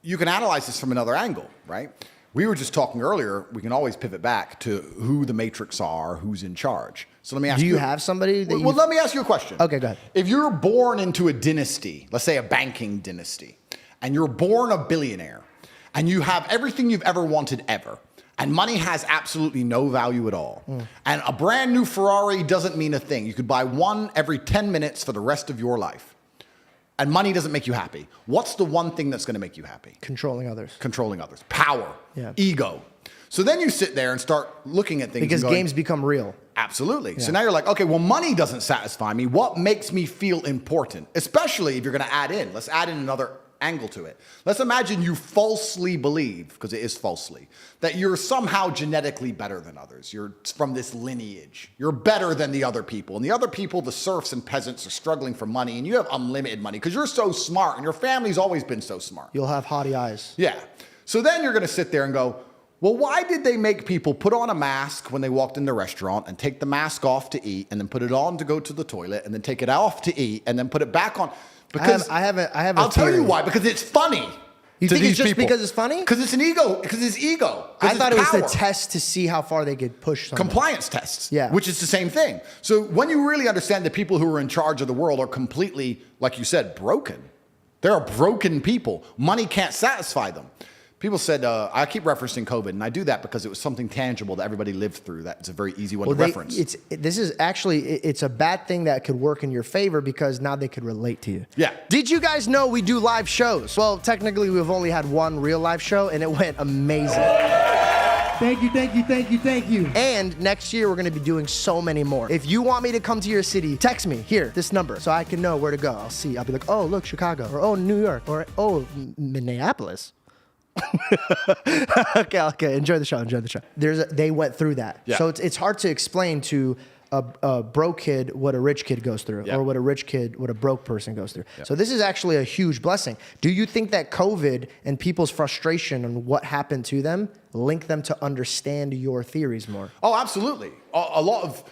you can analyze this from another angle, right? We were just talking earlier, we can always pivot back to who the matrix are, who's in charge. So let me ask you. Do you have somebody that Well, let me ask you a question. Okay, go ahead. If you're born into a dynasty, let's say a banking dynasty, and you're born a billionaire, and you have everything you've ever wanted ever, and money has absolutely no value at all, and a brand new Ferrari doesn't mean a thing. You could buy one every 10 minutes for the rest of your life. And money doesn't make you happy. What's the one thing that's going to make you happy? Controlling others. Controlling others. Power. Yeah. Ego. So then you sit there and start looking at things. Because and going, games become real. Absolutely. Yeah. So now you're like, okay, well, money doesn't satisfy me. What makes me feel important? Especially if you're going to add in. Let's add in another angle to it. Let's imagine you falsely believe, because it is falsely, that you're somehow genetically better than others. You're from this lineage. You're better than the other people. And the other people, the serfs and peasants, are struggling for money, and you have unlimited money because you're so smart and your family's always been so smart. You'll have haughty eyes. Yeah. So then you're going to sit there and go, Well, why did they make people put on a mask when they walked in the restaurant and take the mask off to eat and then put it on to go to the toilet and then take it off to eat and then put it back on? Because I have I'll tell you why, because it's funny. You think it's just because it's funny? Because it's an ego. Because it's ego. I thought it was the test to see how far they could push someone. Compliance tests. Yeah. Which is the same thing. So when you really understand that people who are in charge of the world are completely, like you said, broken. There are broken people. Money can't satisfy them. People said, I keep referencing COVID, and I do that because it was something tangible that everybody lived through. That's a very easy one to reference. This is actually, it's a bad thing that could work in your favor because now they could relate to you. Yeah. Did you guys know we do live shows? Well, technically, we've only had one real live show, and it went amazing. Thank you, thank you, thank you, thank you. And next year, we're going to be doing so many more. If you want me to come to your city, text me here, this number, so I can know where to go. I'll be like, oh, look, Chicago, or oh, New York, or oh, Minneapolis. Okay. Enjoy the show. They went through that. Yeah. So it's hard to explain to a broke kid what a rich kid goes through, Yeah. or what a broke person goes through. Yeah. So this is actually a huge blessing. Do you think that COVID and people's frustration on what happened to them link them to understand your theories more? Oh, absolutely. A lot of,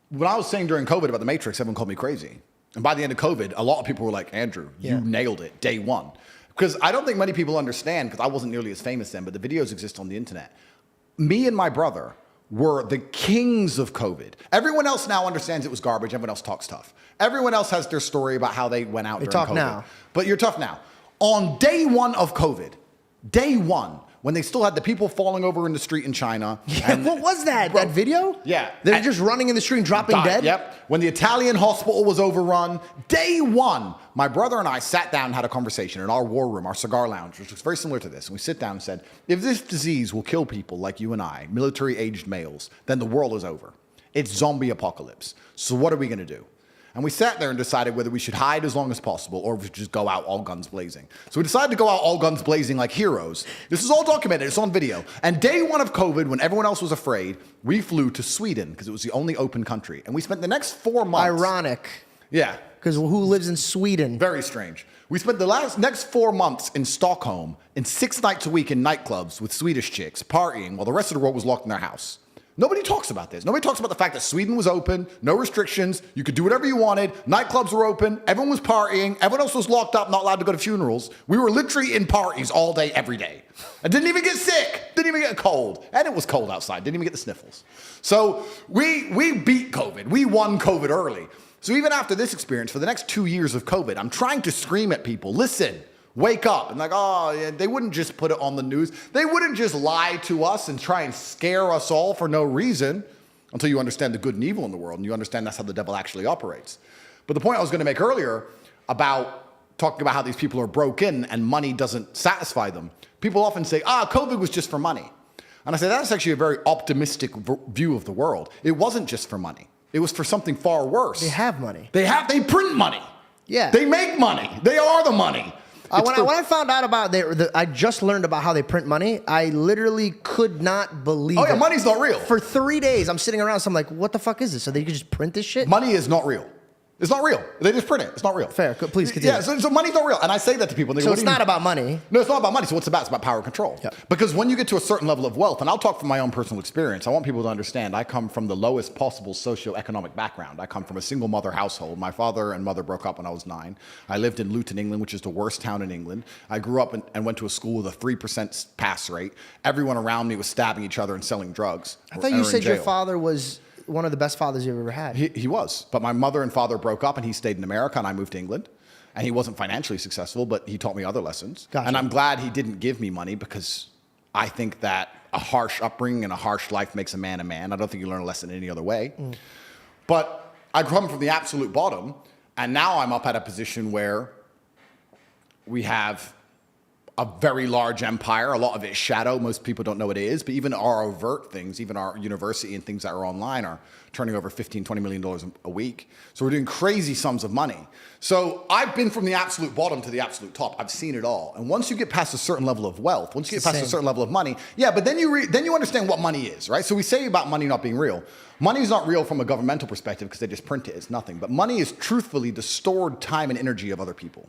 when I was saying during COVID about the Matrix, everyone called me crazy. And by the end of COVID, a lot of people were like, Andrew, you nailed it, day one. Because I don't think many people understand, because I wasn't nearly as famous then, but the videos exist on the internet. Me and my brother were the kings of COVID. Everyone else now understands it was garbage. Everyone else talks tough. Everyone else has their story about how they went out during talk COVID. now. But you're tough now. On day one of COVID, day one, when they still had the people falling over in the street in China. Yeah, what was that? That video? Yeah. They're just running in the street and dropping dead? Yep. When the Italian hospital was overrun, day one, my brother and I sat down and had a conversation in our war room, our cigar lounge, which was very similar to this. And we sit down and said, if this disease will kill people like you and I, military-aged males, then the world is over. It's zombie apocalypse. So what are we going to do? And we sat there and decided whether we should hide as long as possible or we should just go out all guns blazing. So we decided to go out all guns blazing like heroes. This is all documented. It's on video. And day one of COVID, when everyone else was afraid, we flew to Sweden because it was the only open country. And we spent the next 4 months. Ironic. Yeah. Because who lives in Sweden? Very strange. We spent the next 4 months in Stockholm and 6 nights a week in nightclubs with Swedish chicks partying while the rest of the world was locked in their house. Nobody talks about this. Nobody talks about the fact that Sweden was open, no restrictions, you could do whatever you wanted, nightclubs were open, everyone was partying, everyone else was locked up, not allowed to go to funerals. We were literally in parties all day, every day. I didn't even get sick, didn't even get a cold, and it was cold outside, didn't even get the sniffles. So we beat COVID, we won COVID early. So even after this experience, for the next 2 years of COVID, I'm trying to scream at people, listen, wake up. And like, oh, yeah, they wouldn't just put it on the news. They wouldn't just lie to us and try and scare us all for no reason until you understand the good and evil in the world and you understand that's how the devil actually operates. But the point I was going to make earlier about talking about how these people are broken and money doesn't satisfy them. People often say, COVID was just for money. And I say, that's actually a very optimistic view of the world. It wasn't just for money. It was for something far worse. They have money. They print money. Yeah. They make money. They are the money. When I found out about I just learned about how they print money. I literally could not believe it. Oh yeah, money's not real. For 3 days, I'm sitting around, so I'm like, what the fuck is this? So they could just print this shit? Money is not real. It's not real. They just print it. It's not real. Fair. Please continue. Yeah, so money's not real. And I say that to people. And they so go, it's not about money. No, it's not about money. So what's it about? It's about power and control. Yeah. Because when you get to a certain level of wealth, and I'll talk from my own personal experience, I want people to understand I come from the lowest possible socioeconomic background. I come from a single mother household. My father and mother broke up when I was 9. I lived in Luton, England, which is the worst town in England. I grew up and went to a school with a 3% pass rate. Everyone around me was stabbing each other and selling drugs. I thought you said your father was one of the best fathers you've ever had. He was. But my mother and father broke up and he stayed in America and I moved to England. And he wasn't financially successful, but he taught me other lessons. Gotcha. And I'm glad he didn't give me money because I think that a harsh upbringing and a harsh life makes a man a man. I don't think you learn a lesson any other way. But I come from the absolute bottom. And now I'm up at a position where we have a very large empire. A lot of it is shadow. Most people don't know what it is. But even our overt things, even our university and things that are online are turning over $15, $20 million a week. So we're doing crazy sums of money. So I've been from the absolute bottom to the absolute top. I've seen it all. And once you get past a certain level of wealth, once you get past a certain level of money, yeah, but then you understand what money is, right? So we say about money not being real. Money is not real from a governmental perspective because they just print it. It's nothing. But money is truthfully the stored time and energy of other people.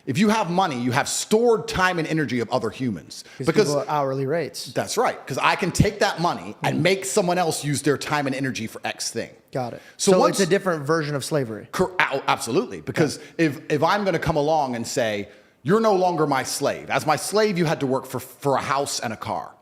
If you have money, you have stored time and energy of other humans. Because people are hourly rates. That's right. Because I can take that money and make someone else use their time and energy for X thing. Got it. So it's a different version of slavery. Absolutely. Because if I'm going to come along and say, you're no longer my slave. As my slave, you had to work for a house and a car.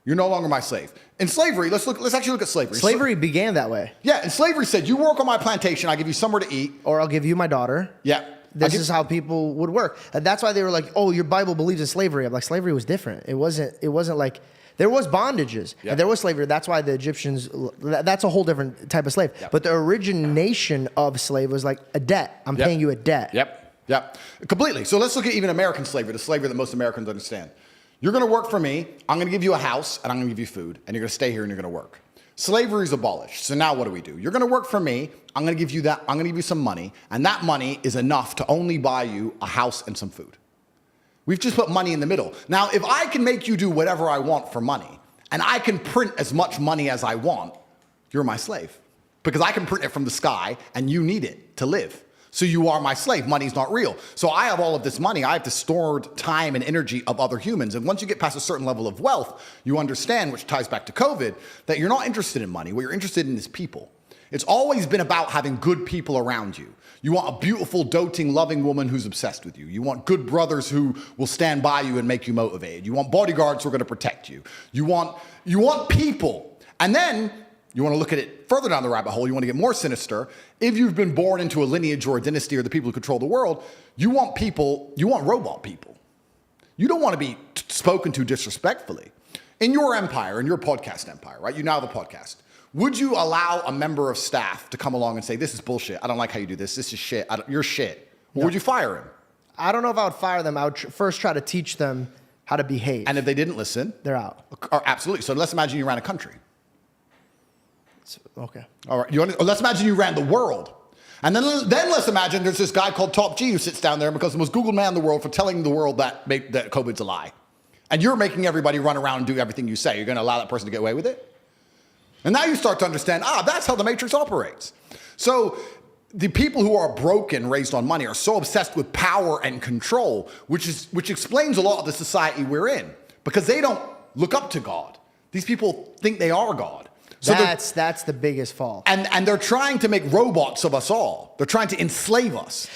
You're no longer my slave. In slavery, let's actually look at slavery. Slavery began that way. Yeah, and slavery said, you work on my plantation, I give you somewhere to eat. Or I'll give you my daughter. Yeah. This is how people would work. And that's why they were like, oh, your Bible believes in slavery. I'm like, slavery was different. It wasn't like, there was bondages and there was slavery. That's why the Egyptians, that's a whole different type of slave. Yep. But the origination of slave was like a debt. I'm paying you a debt. Yep. Completely. So let's look at even American slavery, the slavery that most Americans understand. You're going to work for me. I'm going to give you a house and I'm going to give you food and you're going to stay here and you're going to work. Slavery is abolished. So now what do? You're going to work for me. I'm going to give you that. I'm going to give you some money. And that money is enough to only buy you a house and some food. We've just put money in the middle. Now, if I can make you do whatever I want for money, and I can print as much money as I want, you're my slave. Because I can print it from the sky, and you need it to live. So you are my slave. Money's not real. So I have all of this money. I have the stored time and energy of other humans. And once you get past a certain level of wealth, you understand, which ties back to COVID, that you're not interested in money. What you're interested in is people. It's always been about having good people around you. You want a beautiful, doting, loving woman who's obsessed with you. You want good brothers who will stand by you and make you motivated. You want bodyguards who are going to protect you. You want people. And then you want to look at it further down the rabbit hole. You want to get more sinister. If you've been born into a lineage or a dynasty or the people who control the world, you want people, you want robot people. You don't want to be spoken to disrespectfully. In your empire, in your podcast empire, right? You now have a podcast. Would you allow a member of staff to come along and say, this is bullshit, I don't like how you do this, this is shit, you're shit? Or would you fire him? I don't know if I would fire them. I would first try to teach them how to behave. And if they didn't listen? They're out. Absolutely. So let's imagine you ran a country. Okay. All right. Let's imagine you ran the world. And then let's imagine there's this guy called Top G who sits down there and becomes the most Googled man in the world for telling the world that COVID's a lie. And you're making everybody run around and do everything you say. You're going to allow that person to get away with it? And now you start to understand, that's how the Matrix operates. So the people who are broken, raised on money, are so obsessed with power and control, which explains a lot of the society we're in, because they don't look up to God. These people think they are God. So that's the biggest fault. And they're trying to make robots of us all. They're trying to enslave us.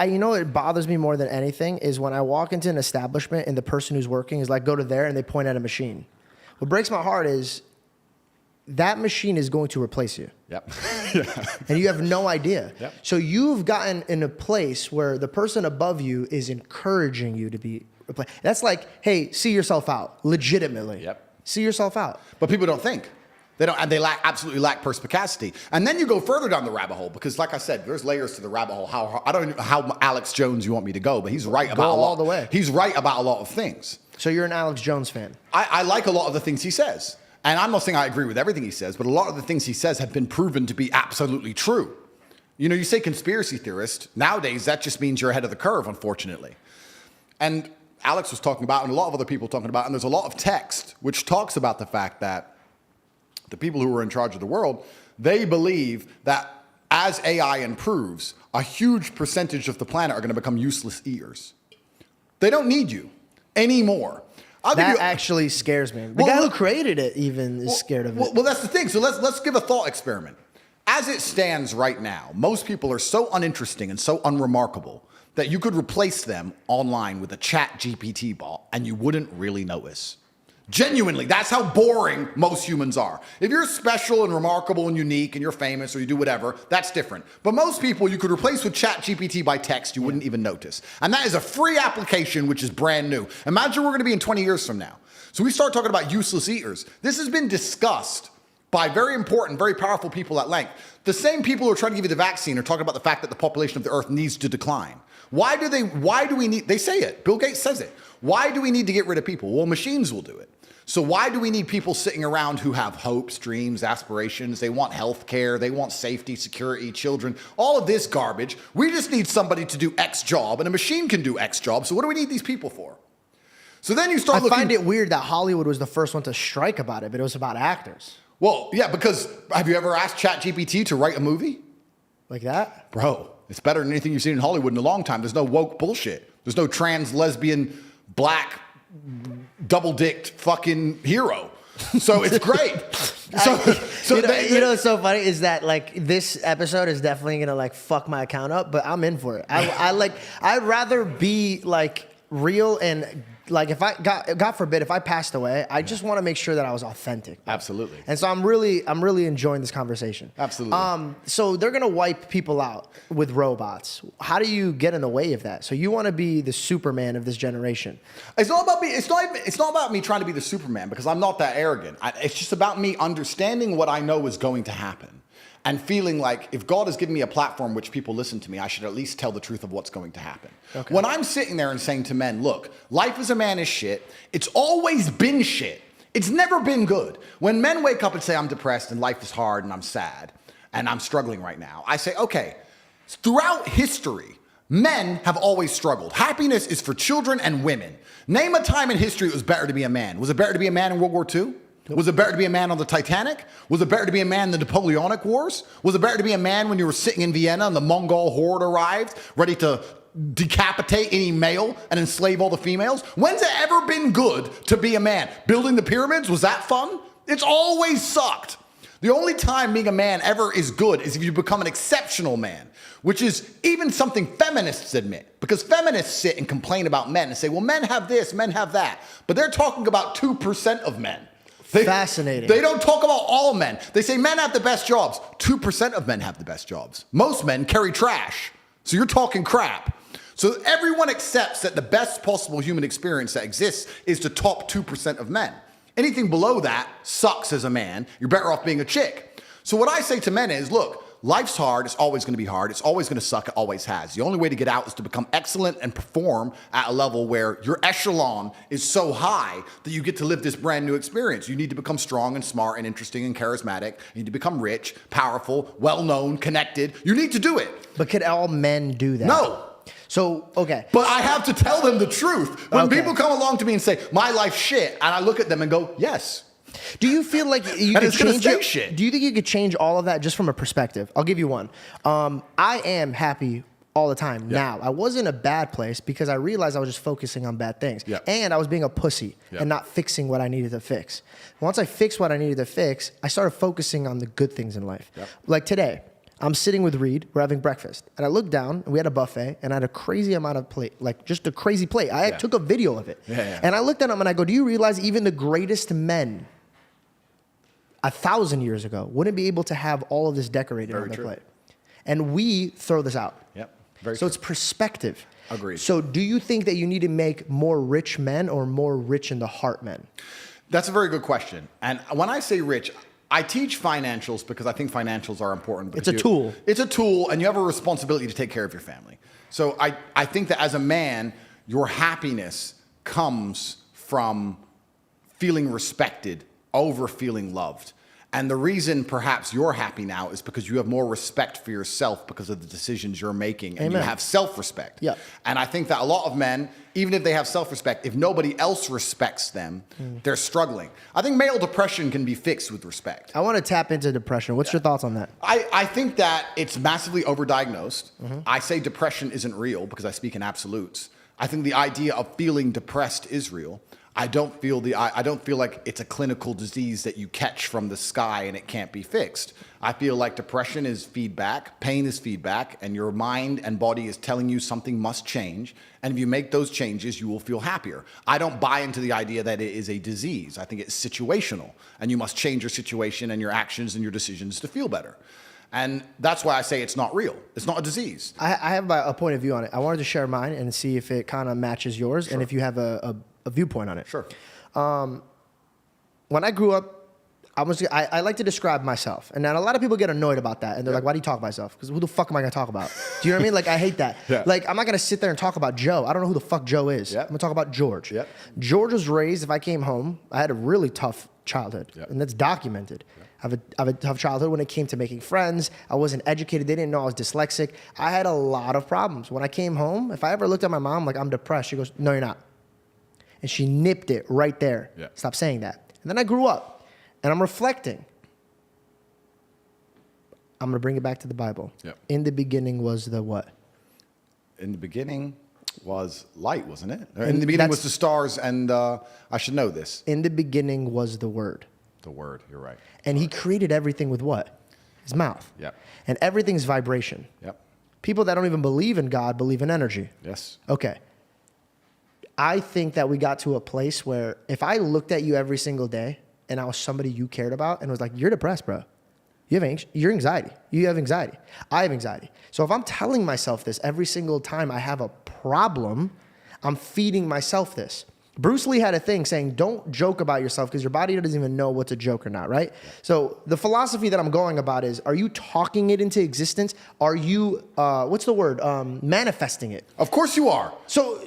You know what bothers me more than anything is when I walk into an establishment and the person who's working is like, go to there, and they point at a machine. What breaks my heart is that machine is going to replace you. Yep. And you have no idea. Yep. So you've gotten in a place where the person above you is encouraging you to be replaced. That's like, hey, see yourself out, legitimately. Yep. See yourself out. But people don't think. They don't, and they absolutely lack perspicacity. And then you go further down the rabbit hole because, like I said, there's layers to the rabbit hole. I don't know how Alex Jones you want me to go, but he's right about a lot. All the way. He's right about a lot of things. So you're an Alex Jones fan. I like a lot of the things he says. And I'm not saying I agree with everything he says, but a lot of the things he says have been proven to be absolutely true. You know, you say conspiracy theorist. Nowadays, that just means you're ahead of the curve, unfortunately. And Alex was talking about, and a lot of other people talking about, and there's a lot of text which talks about the fact that the people who are in charge of the world, they believe that as AI improves, a huge percentage of the planet are going to become useless eaters. They don't need you anymore. That actually scares me. The guy who created it even is scared of it. Well, that's the thing. So let's give a thought experiment. As it stands right now, most people are so uninteresting and so unremarkable that you could replace them online with a chat GPT bot and you wouldn't really notice. Genuinely, that's how boring most humans are. If you're special and remarkable and unique and you're famous or you do whatever, that's different. But most people you could replace with ChatGPT by text, you wouldn't even notice. And that is a free application which is brand new. Imagine we're going to be in 20 years from now. So we start talking about useless eaters. This has been discussed by very important, very powerful people at length. The same people who are trying to give you the vaccine are talking about the fact that the population of the earth needs to decline. Why do we need, they say it, Bill Gates says it. Why do we need to get rid of people? Well, machines will do it. So why do we need people sitting around who have hopes, dreams, aspirations? They want health care, they want safety, security, children, all of this garbage. We just need somebody to do X job, and a machine can do X job, so what do we need these people for? So then you start looking... I find it weird that Hollywood was the first one to strike about it, but it was about actors. Well, yeah, because have you ever asked ChatGPT to write a movie? Like that? Bro, it's better than anything you've seen in Hollywood in a long time. There's no woke bullshit. There's no trans, lesbian, black, double-dicked fucking hero. So it's great. You know what's so funny is that like this episode is definitely gonna like fuck my account up, but I'm in for it. I'd rather be like real and like if I God forbid if I passed away, I just want to make sure that I was authentic. Absolutely. And so I'm really enjoying this conversation. Absolutely. So they're gonna wipe people out with robots. How do you get in the way of that? So you want to be the Superman of this generation? It's not about me. It's not about me trying to be the Superman because I'm not that arrogant. It's just about me understanding what I know is going to happen. And feeling like if God has given me a platform which people listen to me, I should at least tell the truth of what's going to happen. Okay. When I'm sitting there and saying to men, look, life as a man is shit. It's always been shit. It's never been good. When men wake up and say, I'm depressed and life is hard and I'm sad and I'm struggling right now, I say, okay, throughout history, men have always struggled. Happiness is for children and women. Name a time in history it was better to be a man. Was it better to be a man in World War II? Nope. Was it better to be a man on the Titanic? Was it better to be a man in the Napoleonic Wars? Was it better to be a man when you were sitting in Vienna and the Mongol horde arrived, ready to decapitate any male and enslave all the females? When's it ever been good to be a man? Building the pyramids, was that fun? It's always sucked. The only time being a man ever is good is if you become an exceptional man, which is even something feminists admit. Because feminists sit and complain about men and say, well, men have this, men have that. But they're talking about 2% of men. Fascinating. They don't talk about all men. They say men have the best jobs. 2% of men have the best jobs. Most men carry trash. So you're talking crap. So everyone accepts that the best possible human experience that exists is the top 2% of men. Anything below that sucks as a man. You're better off being a chick. So what I say to men is, look, life's hard. It's always going to be hard. It's always going to suck. It always has. The only way to get out is to become excellent and perform at a level where your echelon is so high that you get to live this brand new experience. You need to become strong and smart and interesting and charismatic. You need to become rich, powerful, well-known, connected. You need to do it. But could all men do that? No. So, okay. But I have to tell them the truth. When people come along to me and say, my life's shit, and I look at them and go, yes. Do you feel like you could change it? Shit. Do you think you could change all of that just from a perspective? I'll give you one. I am happy all the time now. I was in a bad place because I realized I was just focusing on bad things. And I was being a pussy and not fixing what I needed to fix. Once I fixed what I needed to fix, I started focusing on the good things in life. Like today, I'm sitting with Reed, we're having breakfast, and I look down, and we had a buffet, and I had a crazy amount of plate, like just a crazy plate. I took a video of it. And I looked at him and I go, do you realize even the greatest men 1,000 years ago wouldn't be able to have all of this decorated on their plate? And we throw this out. So it's perspective. Agreed. So do you think that you need to make more rich men or more rich in the heart men? That's a very good question. And when I say rich, I teach financials because I think financials are important. It's a tool. It's a tool, and you have a responsibility to take care of your family. So I think that as a man, your happiness comes from feeling respected over feeling loved. And the reason perhaps you're happy now is because you have more respect for yourself because of the decisions you're making, and you have self-respect. And I think that a lot of men, even if they have self-respect, if nobody else respects them, they're struggling. I think male depression can be fixed with respect. I want to tap into depression. What's your thoughts on that? I think that it's massively overdiagnosed. I say depression isn't real because I speak in absolutes. I think the idea of feeling depressed is real. I don't feel like it's a clinical disease that you catch from the sky and it can't be fixed. I feel like depression is feedback, pain is feedback, and your mind and body is telling you something must change. And if you make those changes, you will feel happier. I don't buy into the idea that it is a disease. I think it's situational, and you must change your situation and your actions and your decisions to feel better. And that's why I say it's not real. It's not a disease. I have a point of view on it. I wanted to share mine and see if it kind of matches yours and if you have a viewpoint on it. Sure. When I grew up, I like to describe myself. And then a lot of people get annoyed about that. And they're like, why do you talk about myself? Because who the fuck am I going to talk about? Do you know what I mean? Like, I hate that. Like, I'm not going to sit there and talk about Joe. I don't know who the fuck Joe is. I'm going to talk about George. George was raised, if I came home, I had a really tough childhood. And that's documented. I have a tough childhood when it came to making friends. I wasn't educated. They didn't know I was dyslexic. I had a lot of problems. When I came home, if I ever looked at my mom like, I'm depressed, she goes, no, you're not. And she nipped it right there. Stop saying that. And then I grew up, and I'm reflecting. I'm going to bring it back to the Bible. In the beginning was the what? In the beginning was light, wasn't it? In the beginning was the stars, and I should know this. In the beginning was the Word. The Word, you're right. And he created everything with what? His mouth. Yep. And everything's vibration. Yep. People that don't even believe in God believe in energy. Yes. Okay. I think that we got to a place where if I looked at you every single day and I was somebody you cared about and was like, you're depressed, bro. You have anxiety. You have anxiety. I have anxiety. So if I'm telling myself this every single time I have a problem, I'm feeding myself this. Bruce Lee had a thing saying, don't joke about yourself because your body doesn't even know what's a joke or not, right? Yeah. So the philosophy that I'm going about is, are you talking it into existence? Are you, what's the word? Manifesting it. Of course you are. So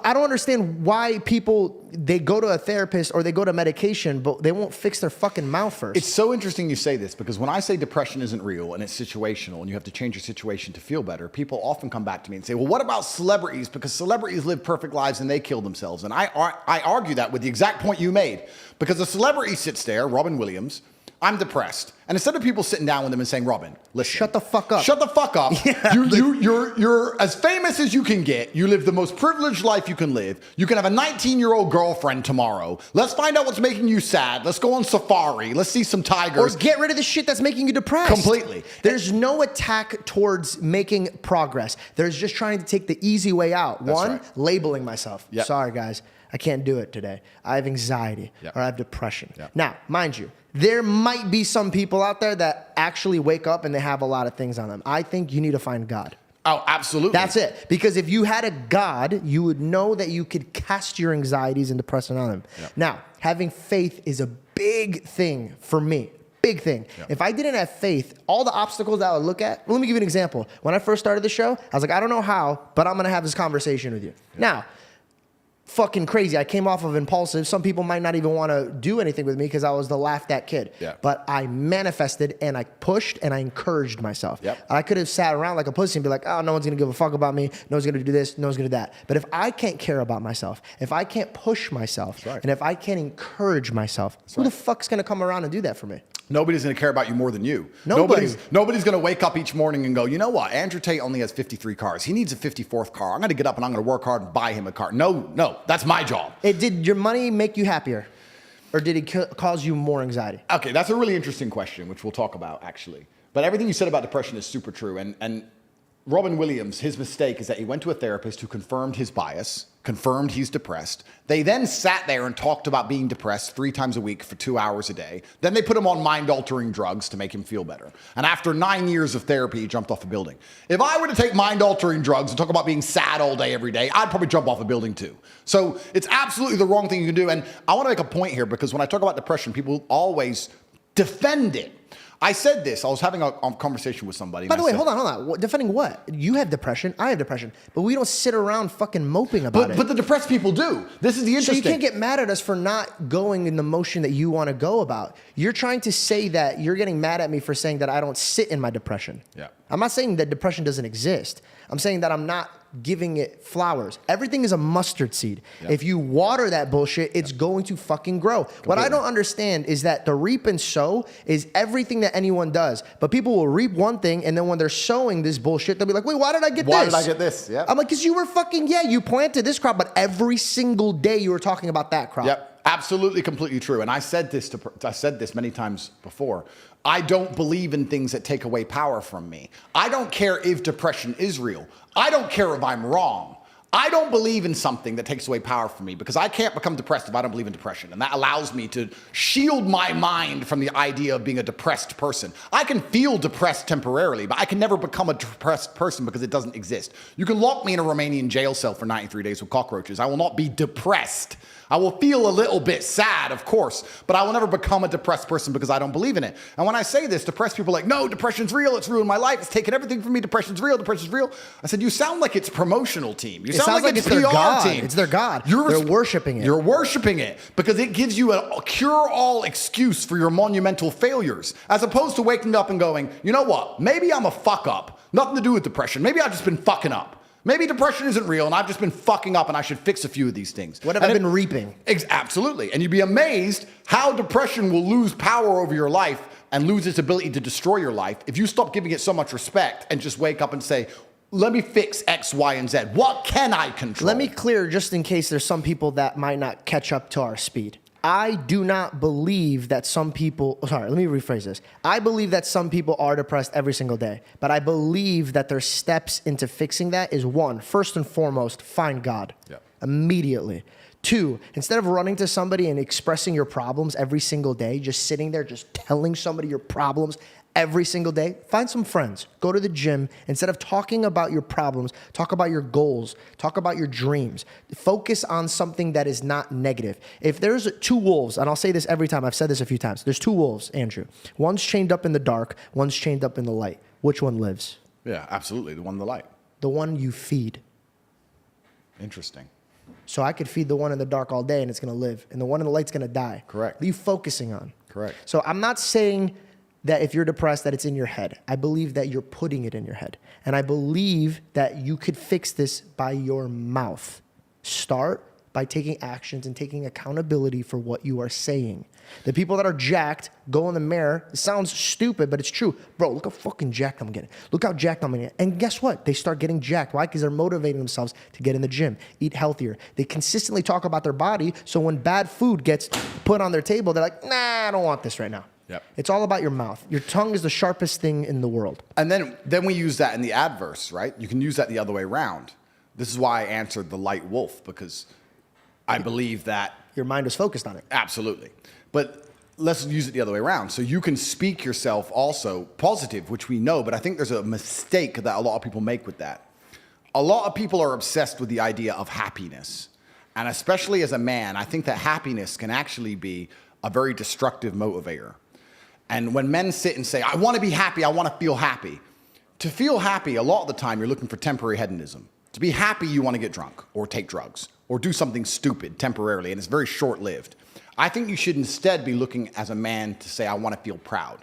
I don't understand why people, they go to a therapist or they go to medication, but they won't fix their fucking mouth first. It's so interesting you say this because when I say depression isn't real and it's situational and you have to change your situation to feel better, people often come back to me and say, well, what about celebrities? Because celebrities live perfect lives and they kill themselves. And I argue that with the exact point you made because a celebrity sits there, Robin Williams, I'm depressed. And instead of people sitting down with him and saying, Robin, listen. Shut the fuck up. Shut the fuck up. Yeah. You're as famous as you can get. You live the most privileged life you can live. You can have a 19-year-old girlfriend tomorrow. Let's find out what's making you sad. Let's go on safari. Let's see some tigers. Or get rid of the shit that's making you depressed. Completely. There's no attack towards making progress. There's just trying to take the easy way out. That's One, right. labeling myself. Yep. Sorry, guys. I can't do it today. I have anxiety Yep. or I have depression. Yep. Now, mind you, there might be some people out there that actually wake up and they have a lot of things on them. I think you need to find God. Oh, absolutely. That's it. Because if you had a God, you would know that you could cast your anxieties and depression on him. Yep. Now, having faith is a big thing for me. Big thing. Yep. If I didn't have faith, all the obstacles that I would look at, let me give you an example. When I first started the show, I was like, I don't know how, but I'm going to have this conversation with you. Yep. Now, fucking crazy. I came off of impulsive. Some people might not even want to do anything with me because I was the laughed at kid. Yeah. But I manifested and I pushed and I encouraged myself. Yep. I could have sat around like a pussy and be like, oh, no one's going to give a fuck about me. No one's going to do this. No one's going to do that. But if I can't care about myself, if I can't push myself, right. and if I can't encourage myself, who the fuck's going to come around and do that for me? Nobody's going to care about you more than you. Nobody. Nobody's going to wake up each morning and go, you know what? Andrew Tate only has 53 cars. He needs a 54th car. I'm going to get up and I'm going to work hard and buy him a car. No, that's my job. Did your money make you happier? Or did it cause you more anxiety? Okay, that's a really interesting question, which we'll talk about, actually. But everything you said about depression is super true. And Robin Williams, his mistake is that he went to a therapist who confirmed his bias, confirmed he's depressed. They then sat there and talked about being depressed 3 times a week for 2 hours a day. Then they put him on mind-altering drugs to make him feel better. And after 9 years of therapy, he jumped off a building. If I were to take mind-altering drugs and talk about being sad all day, every day, I'd probably jump off a building too. So it's absolutely the wrong thing you can do. And I want to make a point here because when I talk about depression, people always defend it. I said this. I was having a conversation with somebody. By the way, hold on. Defending what? You have depression. I have depression. But we don't sit around fucking moping about it. But the depressed people do. This is the interesting. So you can't get mad at us for not going in the motion that you want to go about. You're trying to say that you're getting mad at me for saying that I don't sit in my depression. Yeah. I'm not saying that depression doesn't exist. I'm saying that I'm not giving it flowers. Everything is a mustard seed. Yeah. If you water that bullshit, it's going to fucking grow. Completely. What I don't understand is that the reap and sow is everything that anyone does. But people will reap one thing, and then when they're sowing this bullshit, they'll be like, wait, why did I get this? Why did I get this? Yeah. I'm like, because you were fucking, you planted this crop, but every single day you were talking about that crop. Yep. Absolutely, completely true. And I said this many times before. I don't believe in things that take away power from me. I don't care if depression is real. I don't care if I'm wrong. I don't believe in something that takes away power from me because I can't become depressed if I don't believe in depression. And that allows me to shield my mind from the idea of being a depressed person. I can feel depressed temporarily, but I can never become a depressed person because it doesn't exist. You can lock me in a Romanian jail cell for 93 days with cockroaches. I will not be depressed. I will feel a little bit sad, of course, but I will never become a depressed person because I don't believe in it. And when I say this, depressed people are like, no, depression's real. It's ruined my life. It's taken everything from me. Depression's real. Depression's real. I said, you sound like it's promotional team. You sound like it's their PR God. team. It's their God. They're worshiping it. You're worshiping it because it gives you a cure-all excuse for your monumental failures, as opposed to waking up and going, you know what? Maybe I'm a fuck up. Nothing to do with depression. Maybe I've just been fucking up. Maybe depression isn't real and I've just been fucking up and I should fix a few of these things. What have I been reaping? Absolutely. And you'd be amazed how depression will lose power over your life and lose its ability to destroy your life if you stop giving it so much respect and just wake up and say, let me fix X, Y, and Z. What can I control? Let me clear, just in case there's some people that might not catch up to our speed. I do not believe that some people, sorry, let me rephrase this. I believe that some people are depressed every single day, but I believe that their steps into fixing that is one, first and foremost, find God immediately. Two, instead of running to somebody and expressing your problems every single day, just sitting there, just telling somebody your problems every single day, find some friends. Go to the gym. Instead of talking about your problems, talk about your goals. Talk about your dreams. Focus on something that is not negative. If there's two wolves, and I'll say this every time, I've said this a few times. There's two wolves, Andrew. One's chained up in the dark. One's chained up in the light. Which one lives? Yeah, absolutely. The one in the light. The one you feed. Interesting. So I could feed the one in the dark all day and it's going to live. And the one in the light's going to die. Correct. What are you focusing on? Correct. So I'm not saying that if you're depressed that it's in your head. I believe that you're putting it in your head. And I believe that you could fix this by your mouth. Start by taking actions and taking accountability for what you are saying. The people that are jacked go in the mirror. It sounds stupid, but it's true. Bro, look how fucking jacked I'm getting. Look how jacked I'm getting. And guess what? They start getting jacked. Why? Because they're motivating themselves to get in the gym, eat healthier. They consistently talk about their body, so when bad food gets put on their table, they're like, nah, I don't want this right now. Yep. It's all about your mouth. Your tongue is the sharpest thing in the world. And then we use that in the adverse, right? You can use that the other way around. This is why I answered the light wolf, because I believe that... Your mind is focused on it. Absolutely. But let's use it the other way around. So you can speak yourself also positive, which we know, but I think there's a mistake that a lot of people make with that. A lot of people are obsessed with the idea of happiness. And especially as a man, I think that happiness can actually be a very destructive motivator. And when men sit and say, I want to be happy, I want to feel happy. To feel happy, a lot of the time, you're looking for temporary hedonism. To be happy, you want to get drunk or take drugs or do something stupid temporarily, and it's very short-lived. I think you should instead be looking as a man to say, I want to feel proud.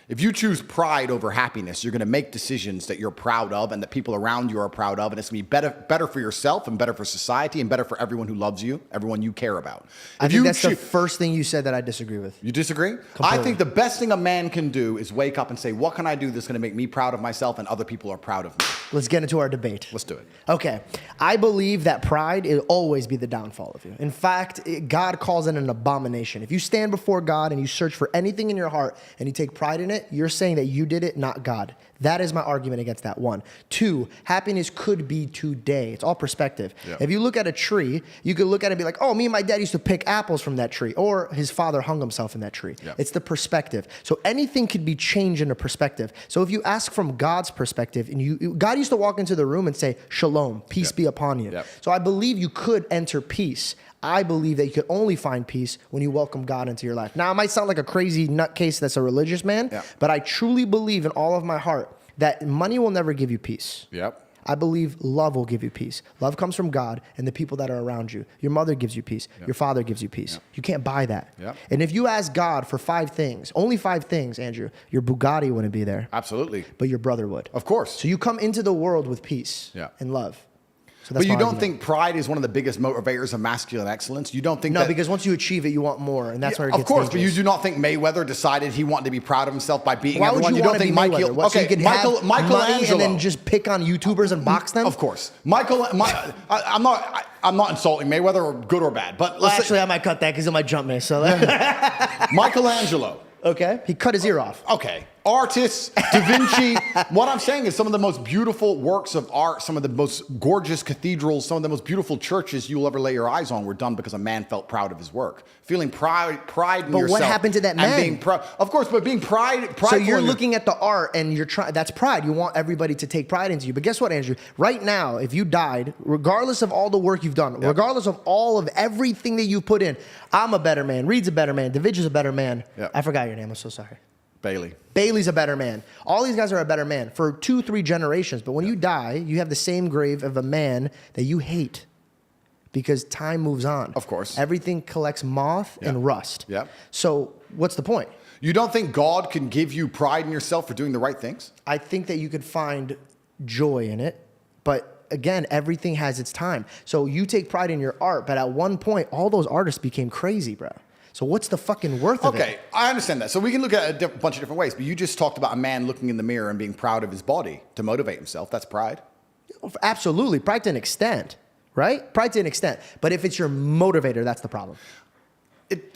If you choose pride over happiness, you're going to make decisions that you're proud of and that people around you are proud of, and it's going to be better for yourself and better for society and better for everyone who loves you, everyone you care about. I think that's the first thing you said that I disagree with. You disagree? Completely. I think the best thing a man can do is wake up and say, what can I do that's going to make me proud of myself and other people are proud of me? Let's get into our debate. Let's do it. Okay. I believe that pride will always be the downfall of you. In fact, God calls it an abomination. If you stand before God and you search for anything in your heart and you take pride in it, you're saying that you did it, not God. That is my argument against that one. Two, happiness could be today. It's all perspective. Yeah. If you look at a tree, you could look at it and be like, oh, me and my dad used to pick apples from that tree. Or his father hung himself in that tree. Yeah. It's the perspective. So anything could be changed in a perspective. So if you ask from God's perspective, and God used to walk into the room and say, shalom, peace be upon you. So I believe you could enter peace. I believe that you could only find peace when you welcome God into your life. Now, it might sound like a crazy nutcase that's a religious man, but I truly believe in all of my heart that money will never give you peace. I believe love will give you peace. Love comes from God and the people that are around you. Your mother gives you peace. Your father gives you peace. You can't buy that. And if you ask God for 5 things, only 5 things, Andrew, your Bugatti wouldn't be there. Absolutely. But your brother would. Of course. So you come into the world with peace and love. So but you don't think pride is one of the biggest motivators of masculine excellence? You don't think No, because once you achieve it, you want more, and that's where it gets Of course, dangerous. but you do not think Mayweather decided he wanted to be proud of himself by beating Why everyone? would you don't want to think be Mayweather? What, so you could have money and then just pick on YouTubers and box them? Of course. I'm not insulting Mayweather or good or bad, but actually, I might cut that because it might jump me. So Michelangelo. Okay. He cut his ear off. Okay. Artists, Da Vinci. What I'm saying is some of the most beautiful works of art, some of the most gorgeous cathedrals, some of the most beautiful churches you'll ever lay your eyes on were done because a man felt proud of his work. Feeling pride in yourself. But what happened to that man? Being proud. Of course, but being prideful. So you're looking at the art and you're trying. That's pride. You want everybody to take pride into you. But guess what, Andrew? Right now, if you died, regardless of all the work you've done, regardless of all of everything that you put in, I'm a better man. Reed's a better man. David's a better man. I forgot your name. I'm so sorry. Bailey. Bailey's a better man. All these guys are a better man for 2-3 generations. But when you die, you have the same grave of a man that you hate because time moves on. Of course. Everything collects moth and rust. So what's the point? You don't think God can give you pride in yourself for doing the right things? I think that you could find joy in it. But again, everything has its time. So you take pride in your art, but at one point, all those artists became crazy, bro. So what's the fucking worth of it? Okay, I understand that. So we can look at a bunch of different ways, but you just talked about a man looking in the mirror and being proud of his body to motivate himself. That's pride. Absolutely. Pride to an extent, right? Pride to an extent. But if it's your motivator, that's the problem.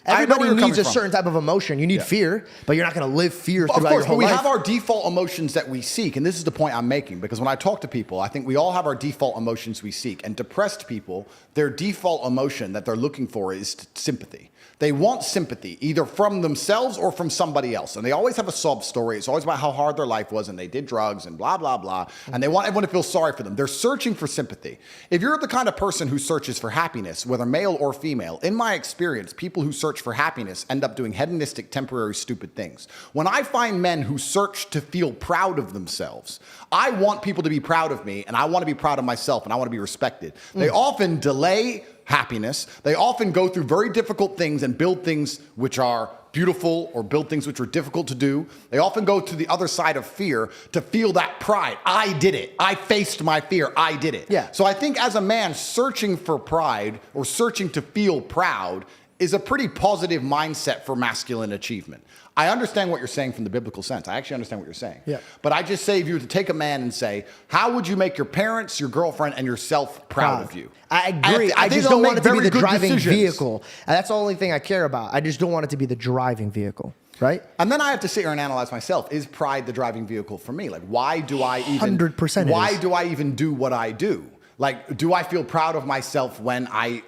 Everybody needs a certain type of emotion. You need fear, but you're not going to live fear throughout your whole life. Of course, but we have our default emotions that we seek, and this is the point I'm making, because when I talk to people, I think we all have our default emotions we seek, and depressed people, their default emotion that they're looking for is sympathy. They want sympathy, either from themselves or from somebody else. And they always have a sob story. It's always about how hard their life was and they did drugs and blah, blah, blah. And they want everyone to feel sorry for them. They're searching for sympathy. If you're the kind of person who searches for happiness, whether male or female, in my experience, people who search for happiness end up doing hedonistic, temporary, stupid things. When I find men who search to feel proud of themselves, I want people to be proud of me, and I want to be proud of myself, and I want to be respected. They often delay happiness. They often go through very difficult things and build things which are beautiful or build things which are difficult to do. They often go to the other side of fear to feel that pride. I did it. I faced my fear. I did it. Yeah. So I think as a man, searching for pride or searching to feel proud is a pretty positive mindset for masculine achievement. I understand what you're saying from the biblical sense. I actually understand what you're saying. Yeah. But I just say if you were to take a man and say, how would you make your parents, your girlfriend, and yourself proud of you? I agree. I just don't want it to be the driving decisions. vehicle. And that's the only thing I care about. I just don't want it to be the driving vehicle, right? And then I have to sit here and analyze myself. Is pride the driving vehicle for me? Like, why do I even... 100% Why do I even do what I do? Like, do I feel proud of myself when I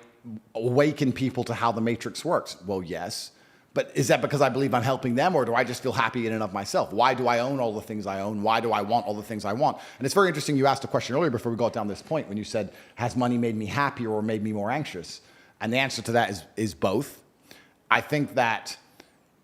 awaken people to how the matrix works? Well, yes. But is that because I believe I'm helping them, or do I just feel happy in and of myself? Why do I own all the things I own? Why do I want all the things I want? And it's very interesting. You asked a question earlier before we got down this point when you said, has money made me happier or made me more anxious? And the answer to that is both. I think that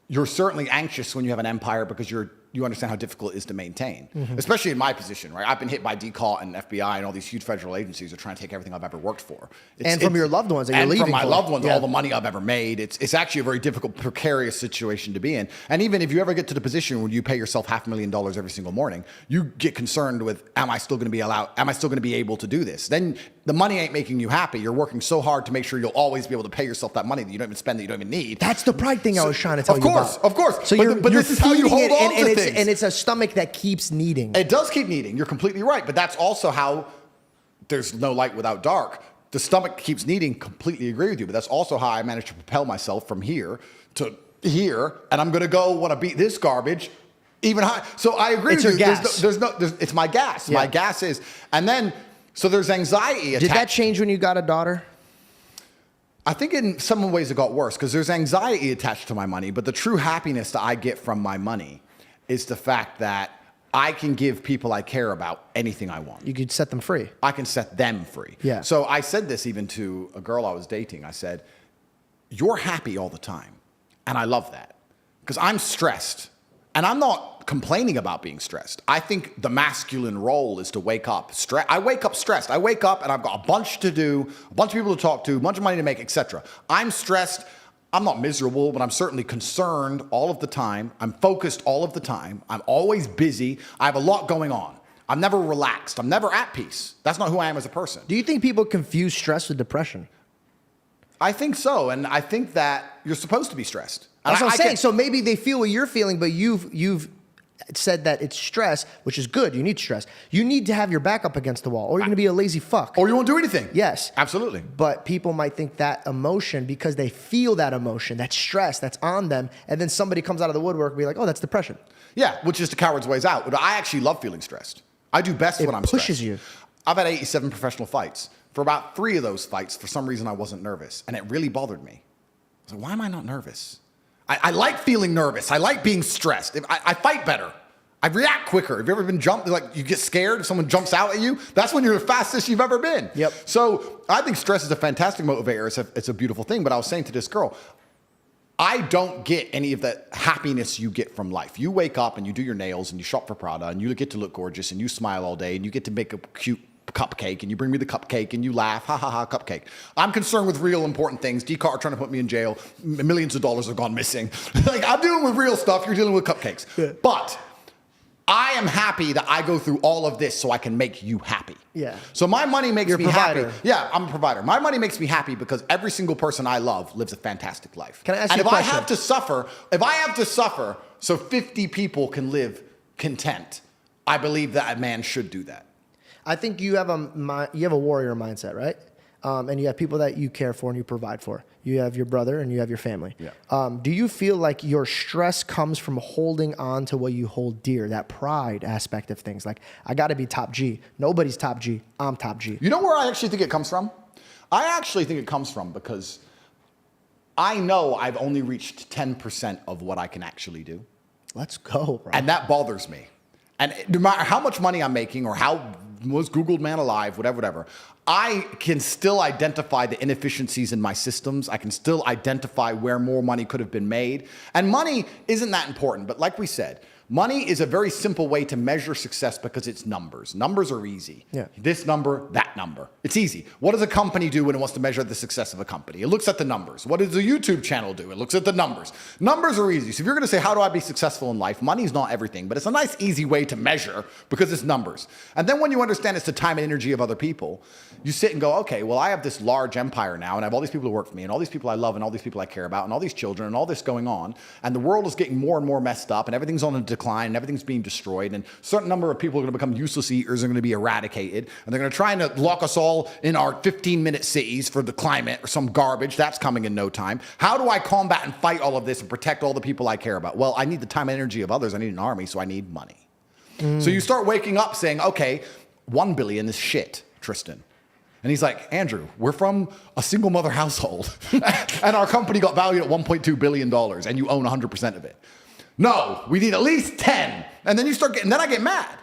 you're certainly anxious when you have an empire because you understand how difficult it is to maintain, especially in my position, right? I've been hit by DCAUT and FBI and all these huge federal agencies that are trying to take everything I've ever worked for. And from your loved ones that you're leaving from my for. loved ones, all the money I've ever made. It's actually a very difficult, precarious situation to be in. And even if you ever get to the position where you pay yourself $500,000 every single morning, you get concerned with, am I still going to be able to do this? Then the money ain't making you happy. You're working so hard to make sure you'll always be able to pay yourself that money that you don't even spend, that you don't even need. That's the pride thing I was trying to tell you about. Of course. So but this is how you hold on to things. And it's a stomach that keeps kneading. It does keep kneading. You're completely right. But that's also how there's no light without dark. The stomach keeps kneading. Completely agree with you. But that's also how I managed to propel myself from here to here. And I'm going to go want to beat this garbage even high. So I agree with you. Gas. It's my gas. Yeah. My gas is. And then, so there's anxiety attached. Did that change when you got a daughter? I think in some ways it got worse because there's anxiety attached to my money. But the true happiness that I get from my money is the fact that I can give people I care about anything I want. You could set them free. I can set them free. Yeah. So I said this even to a girl I was dating. I said, you're happy all the time. And I love that because I'm stressed. And I'm not complaining about being stressed. I think the masculine role is to wake up stressed. I wake up stressed. I wake up and I've got a bunch to do, a bunch of people to talk to, a bunch of money to make, etc. I'm stressed. I'm not miserable, but I'm certainly concerned all of the time. I'm focused all of the time. I'm always busy. I have a lot going on. I'm never relaxed. I'm never at peace. That's not who I am as a person. Do you think people confuse stress with depression? I think so. And I think that you're supposed to be stressed. That's what I'm saying. So maybe they feel what you're feeling, but you've said that it's stress, which is good. You need stress. You need to have your back up against the wall, or you're going to be a lazy fuck. Or you won't do anything. Yes. Absolutely. But people might think that emotion, because they feel that emotion, that stress that's on them, and then somebody comes out of the woodwork and be like, oh, that's depression. Yeah, which is the coward's ways out. But I actually love feeling stressed. I do best when I'm stressed. It pushes you. I've had 87 professional fights. For about 3 of those fights, for some reason, I wasn't nervous. And it really bothered me. I was like, why am I not nervous? I like feeling nervous. I like being stressed. I fight better. I react quicker. Have you ever been jumped? Like, you get scared if someone jumps out at you? That's when you're the fastest you've ever been. Yep. So I think stress is a fantastic motivator. It's a beautiful thing. But I was saying to this girl, I don't get any of the happiness you get from life. You wake up and you do your nails and you shop for Prada and you get to look gorgeous and you smile all day and you get to make a cute cupcake and you bring me the cupcake and you laugh, ha ha ha, cupcake. I'm concerned with real important things. DCAR are trying to put me in jail. Millions of dollars have gone missing. Like, I'm dealing with real stuff. You're dealing with cupcakes. Yeah. But I am happy that I go through all of this so I can make you happy. Yeah. So my money makes me happy. Yeah, I'm a provider. My money makes me happy because every single person I love lives a fantastic life. Can I ask you a question? And if I have to suffer so 50 people can live content, I believe that a man should do that. I think you have a warrior mindset, right? And you have people that you care for and you provide for. You have your brother and you have your family. Yeah. Do you feel like your stress comes from holding on to what you hold dear, that pride aspect of things? Like, I got to be top G. Nobody's top G. I'm top G. You know where I actually think it comes from? I actually think it comes from because I know I've only reached 10% of what I can actually do. Let's go, bro. And that bothers me. And no matter how much money I'm making or how most Googled man alive, whatever, I can still identify the inefficiencies in my systems. I can still identify where more money could have been made. And money isn't that important. But like we said, money is a very simple way to measure success because it's numbers. Numbers are easy. Yeah. This number, that number. It's easy. What does a company do when it wants to measure the success of a company? It looks at the numbers. What does a YouTube channel do? It looks at the numbers. Numbers are easy. So if you're going to say, how do I be successful in life? Money's not everything, but it's a nice, easy way to measure because it's numbers. And then when you understand it's the time and energy of other people, you sit and go, okay, well, I have this large empire now, and I have all these people who work for me, and all these people I love, and all these people I care about, and all these children, and all this going on, and the world is getting more and more messed up, and everything's on a decline, and everything's being destroyed, and a certain number of people are going to become useless eaters, are going to be eradicated, and they're going to try and lock us all in our 15-minute cities for the climate or some garbage. That's coming in no time. How do I combat and fight all of this and protect all the people I care about? Well, I need the time and energy of others. I need an army, so I need money. So you start waking up saying, okay, 1 billion is shit, Tristan. And he's like, Andrew, we're from a single mother household and our company got valued at $1.2 billion and you own 100% of it. No, we need at least 10. And then then I get mad.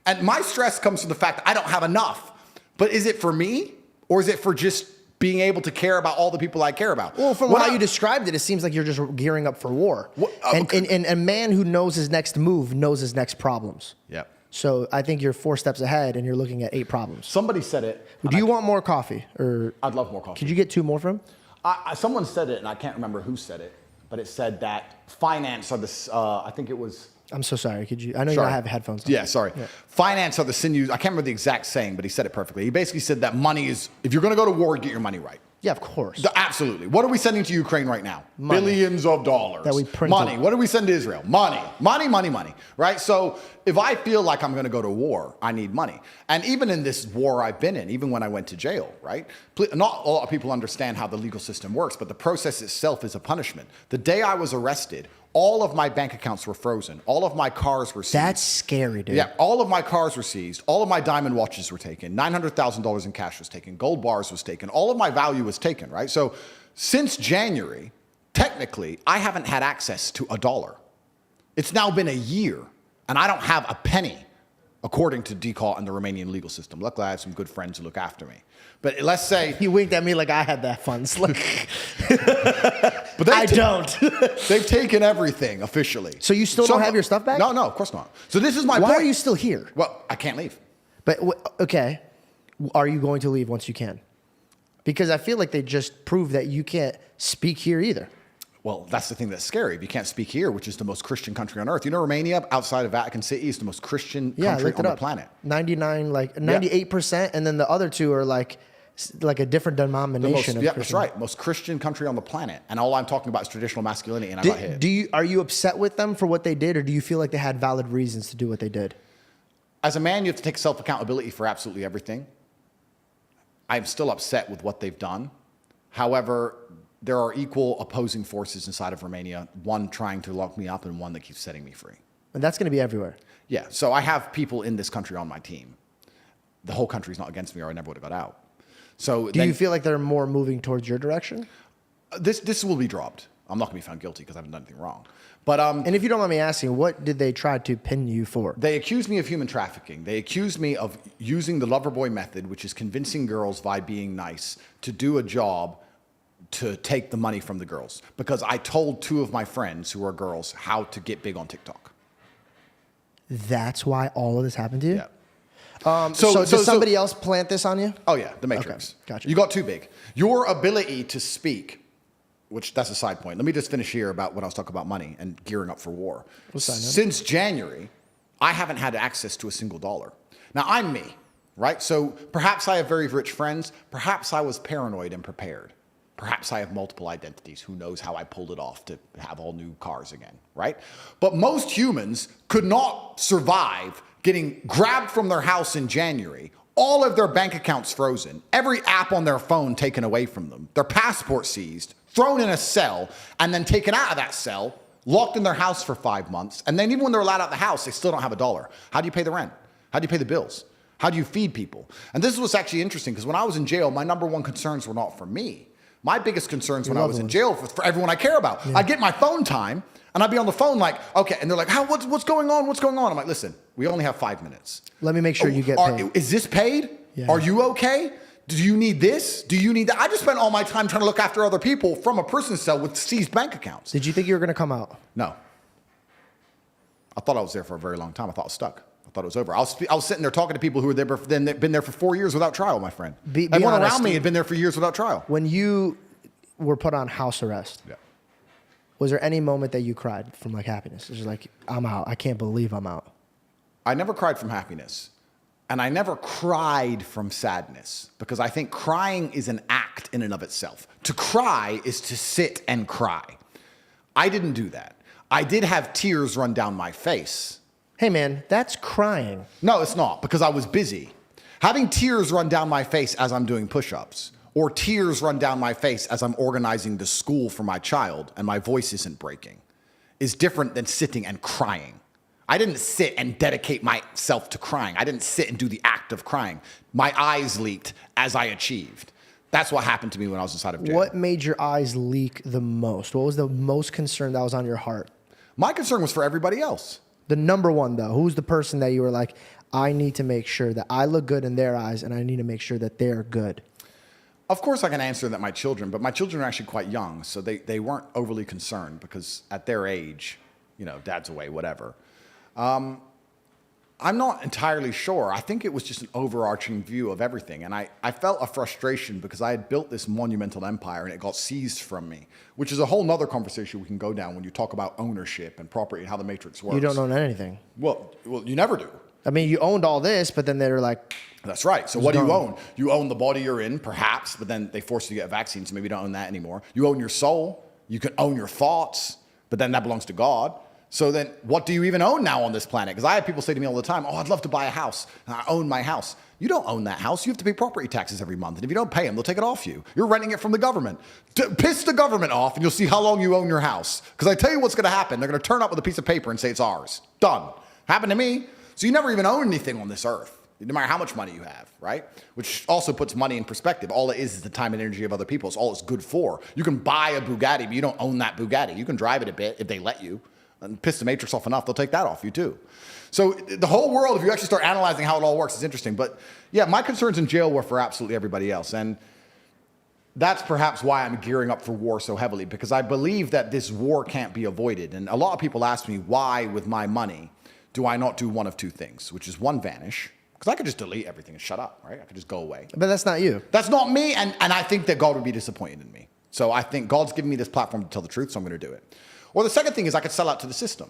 And my stress comes from the fact that I don't have enough. But is it for me or is it for just being able to care about all the people I care about? Well, from how you described it, it seems like you're just gearing up for war. And a man who knows his next move knows his next problems. Yep. So I think you're 4 steps ahead and you're looking at 8 problems. Somebody said it. Do you want more coffee? Or I'd love more coffee. Could you get 2 more from him? Someone said it, and I can't remember who said it, but it said that finance are the, I think it was... I'm so sorry. Could you? I know you don't have headphones on. Yeah, sorry. Yeah. Finance are the sinews. I can't remember the exact saying, but he said it perfectly. He basically said that money is, if you're going to go to war, get your money right. Yeah, of course. Absolutely. What are we sending to Ukraine right now? Money. Billions of dollars. That we print. Money. What do we send to Israel? Money. Money, money, money. Right? So if I feel like I'm going to go to war, I need money. And even in this war I've been in, even when I went to jail, right? Not a lot of people understand how the legal system works, but the process itself is a punishment. The day I was arrested, all of my bank accounts were frozen. All of my cars were seized. That's scary, dude. Yeah, all of my cars were seized. All of my diamond watches were taken. $900,000 in cash was taken. Gold bars was taken. All of my value was taken, right? So since January, technically, I haven't had access to $1. It's now been a year, and I don't have a penny, according to DCAW and the Romanian legal system. Luckily, I have some good friends who look after me. But let's say... You winked at me like I had that funds. But I don't. They've taken everything officially. So you still don't have your stuff back? No, of course not. So this is my point. Why are you still here? Well, I can't leave. But, okay, are you going to leave once you can? Because I feel like they just proved that you can't speak here either. Well, that's the thing that's scary. If you can't speak here, which is the most Christian country on earth. You know, Romania, outside of Vatican City, is the most Christian country on the planet. 98%, and then the other 2 are like a different denomination of Christian. That's right. Most Christian country on the planet. And all I'm talking about is traditional masculinity, and I got hit. Are you upset with them for what they did, or do you feel like they had valid reasons to do what they did? As a man, you have to take self-accountability for absolutely everything. I'm still upset with what they've done. However, there are equal opposing forces inside of Romania, one trying to lock me up and one that keeps setting me free. And that's going to be everywhere. Yeah. So I have people in this country on my team. The whole country's not against me or I never would have got out. So do you feel like they're more moving towards your direction? This will be dropped. I'm not going to be found guilty because I haven't done anything wrong. But and if you don't mind me asking, what did they try to pin you for? They accused me of human trafficking. They accused me of using the lover boy method, which is convincing girls by being nice to do a job to take the money from the girls. Because I told 2 of my friends who are girls how to get big on TikTok. That's why all of this happened to you? Yeah. So did somebody else plant this on you? Oh, yeah, the Matrix. Okay, gotcha. You got too big. Your ability to speak, which that's a side point. Let me just finish here about when I was talking about money and gearing up for war. Since January, I haven't had access to a single dollar. Now, I'm me, right? So perhaps I have very rich friends. Perhaps I was paranoid and prepared. Perhaps I have multiple identities. Who knows how I pulled it off to have all new cars again, right? But most humans could not survive getting grabbed from their house in January, all of their bank accounts frozen, every app on their phone taken away from them, their passport seized, thrown in a cell, and then taken out of that cell, locked in their house for 5 months, and then even when they're allowed out of the house, they still don't have $1. How do you pay the rent? How do you pay the bills? How do you feed people? And this is what's actually interesting, because when I was in jail, my number one concerns were not for me. My biggest concerns when I was in jail was for everyone I care about. Yeah. I'd get my phone time, and I'd be on the phone like, okay, and they're like, what's going on? What's going on? I'm like, listen, we only have 5 minutes. Let me make sure you get paid. Is this paid? Yeah. Are you okay? Do you need this? Do you need that? I just spent all my time trying to look after other people from a prison cell with seized bank accounts. Did you think you were going to come out? No. I thought I was there for a very long time. I thought I was stuck. I thought it was over. I was sitting there talking to people who were there, been there for 4 years without trial, my friend. Everyone around me had been there for years without trial. When you were put on house arrest, was there any moment that you cried from like happiness? It was like, I'm out. I can't believe I'm out. I never cried from happiness. And I never cried from sadness, because I think crying is an act in and of itself. To cry is to sit and cry. I didn't do that. I did have tears run down my face. Hey man, that's crying. No, it's not, because I was busy. Having tears run down my face as I'm doing push-ups, or tears run down my face as I'm organizing the school for my child and my voice isn't breaking, is different than sitting and crying. I didn't sit and dedicate myself to crying. I didn't sit and do the act of crying. My eyes leaked as I achieved. That's what happened to me when I was inside of jail. What made your eyes leak the most? What was the most concern that was on your heart? My concern was for everybody else. The number one, though, who's the person that you were like, I need to make sure that I look good in their eyes and I need to make sure that they're good? Of course I can answer that my children, but my children are actually quite young, so they weren't overly concerned, because at their age, dad's away, whatever. I'm not entirely sure. I think it was just an overarching view of everything. And I felt a frustration because I had built this monumental empire and it got seized from me, which is a whole nother conversation we can go down when you talk about ownership and property and how the matrix works. You don't own anything. Well, you never do. I mean, you owned all this, but then they're like... That's right. So what do you own? You own the body you're in, perhaps, but then they force you to get a vaccine, so maybe you don't own that anymore. You own your soul. You can own your thoughts, but then that belongs to God. So then what do you even own now on this planet? Because I have people say to me all the time, I'd love to buy a house. I own my house. You don't own that house. You have to pay property taxes every month. And if you don't pay them, they'll take it off you. You're renting it from the government. Piss the government off and you'll see how long you own your house. Because I tell you what's going to happen. They're going to turn up with a piece of paper and say it's ours. Done. Happened to me. So you never even own anything on this earth, no matter how much money you have, right? Which also puts money in perspective. All it is the time and energy of other people. It's all it's good for. You can buy a Bugatti, but you don't own that Bugatti. You can drive it a bit if they let you. And piss the matrix off enough, they'll take that off you too. So the whole world, if you actually start analyzing how it all works, is interesting. But yeah, my concerns in jail were for absolutely everybody else. And that's perhaps why I'm gearing up for war so heavily, because I believe that this war can't be avoided. And a lot of people ask me, why with my money do I not do one of two things, which is one, vanish. Because I could just delete everything and shut up, right? I could just go away. But that's not you. That's not me, and I think that God would be disappointed in me. So I think God's given me this platform to tell the truth, so I'm going to do it. Or the second thing is I could sell out to the system.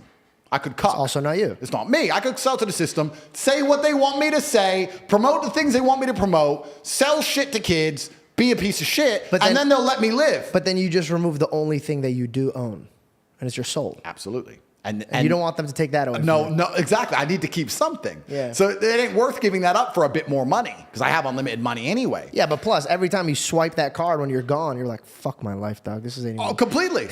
I could cut. It's also not you. It's not me. I could sell to the system, say what they want me to say, promote the things they want me to promote, sell shit to kids, be a piece of shit, and then they'll let me live. But then you just remove the only thing that you do own, and it's your soul. Absolutely. And you don't want them to take that away. No, exactly. I need to keep something. Yeah. So it ain't worth giving that up for a bit more money, because I have unlimited money anyway. Yeah, but plus, every time you swipe that card when you're gone, you're like, fuck my life, dog. This is anything. Oh, completely.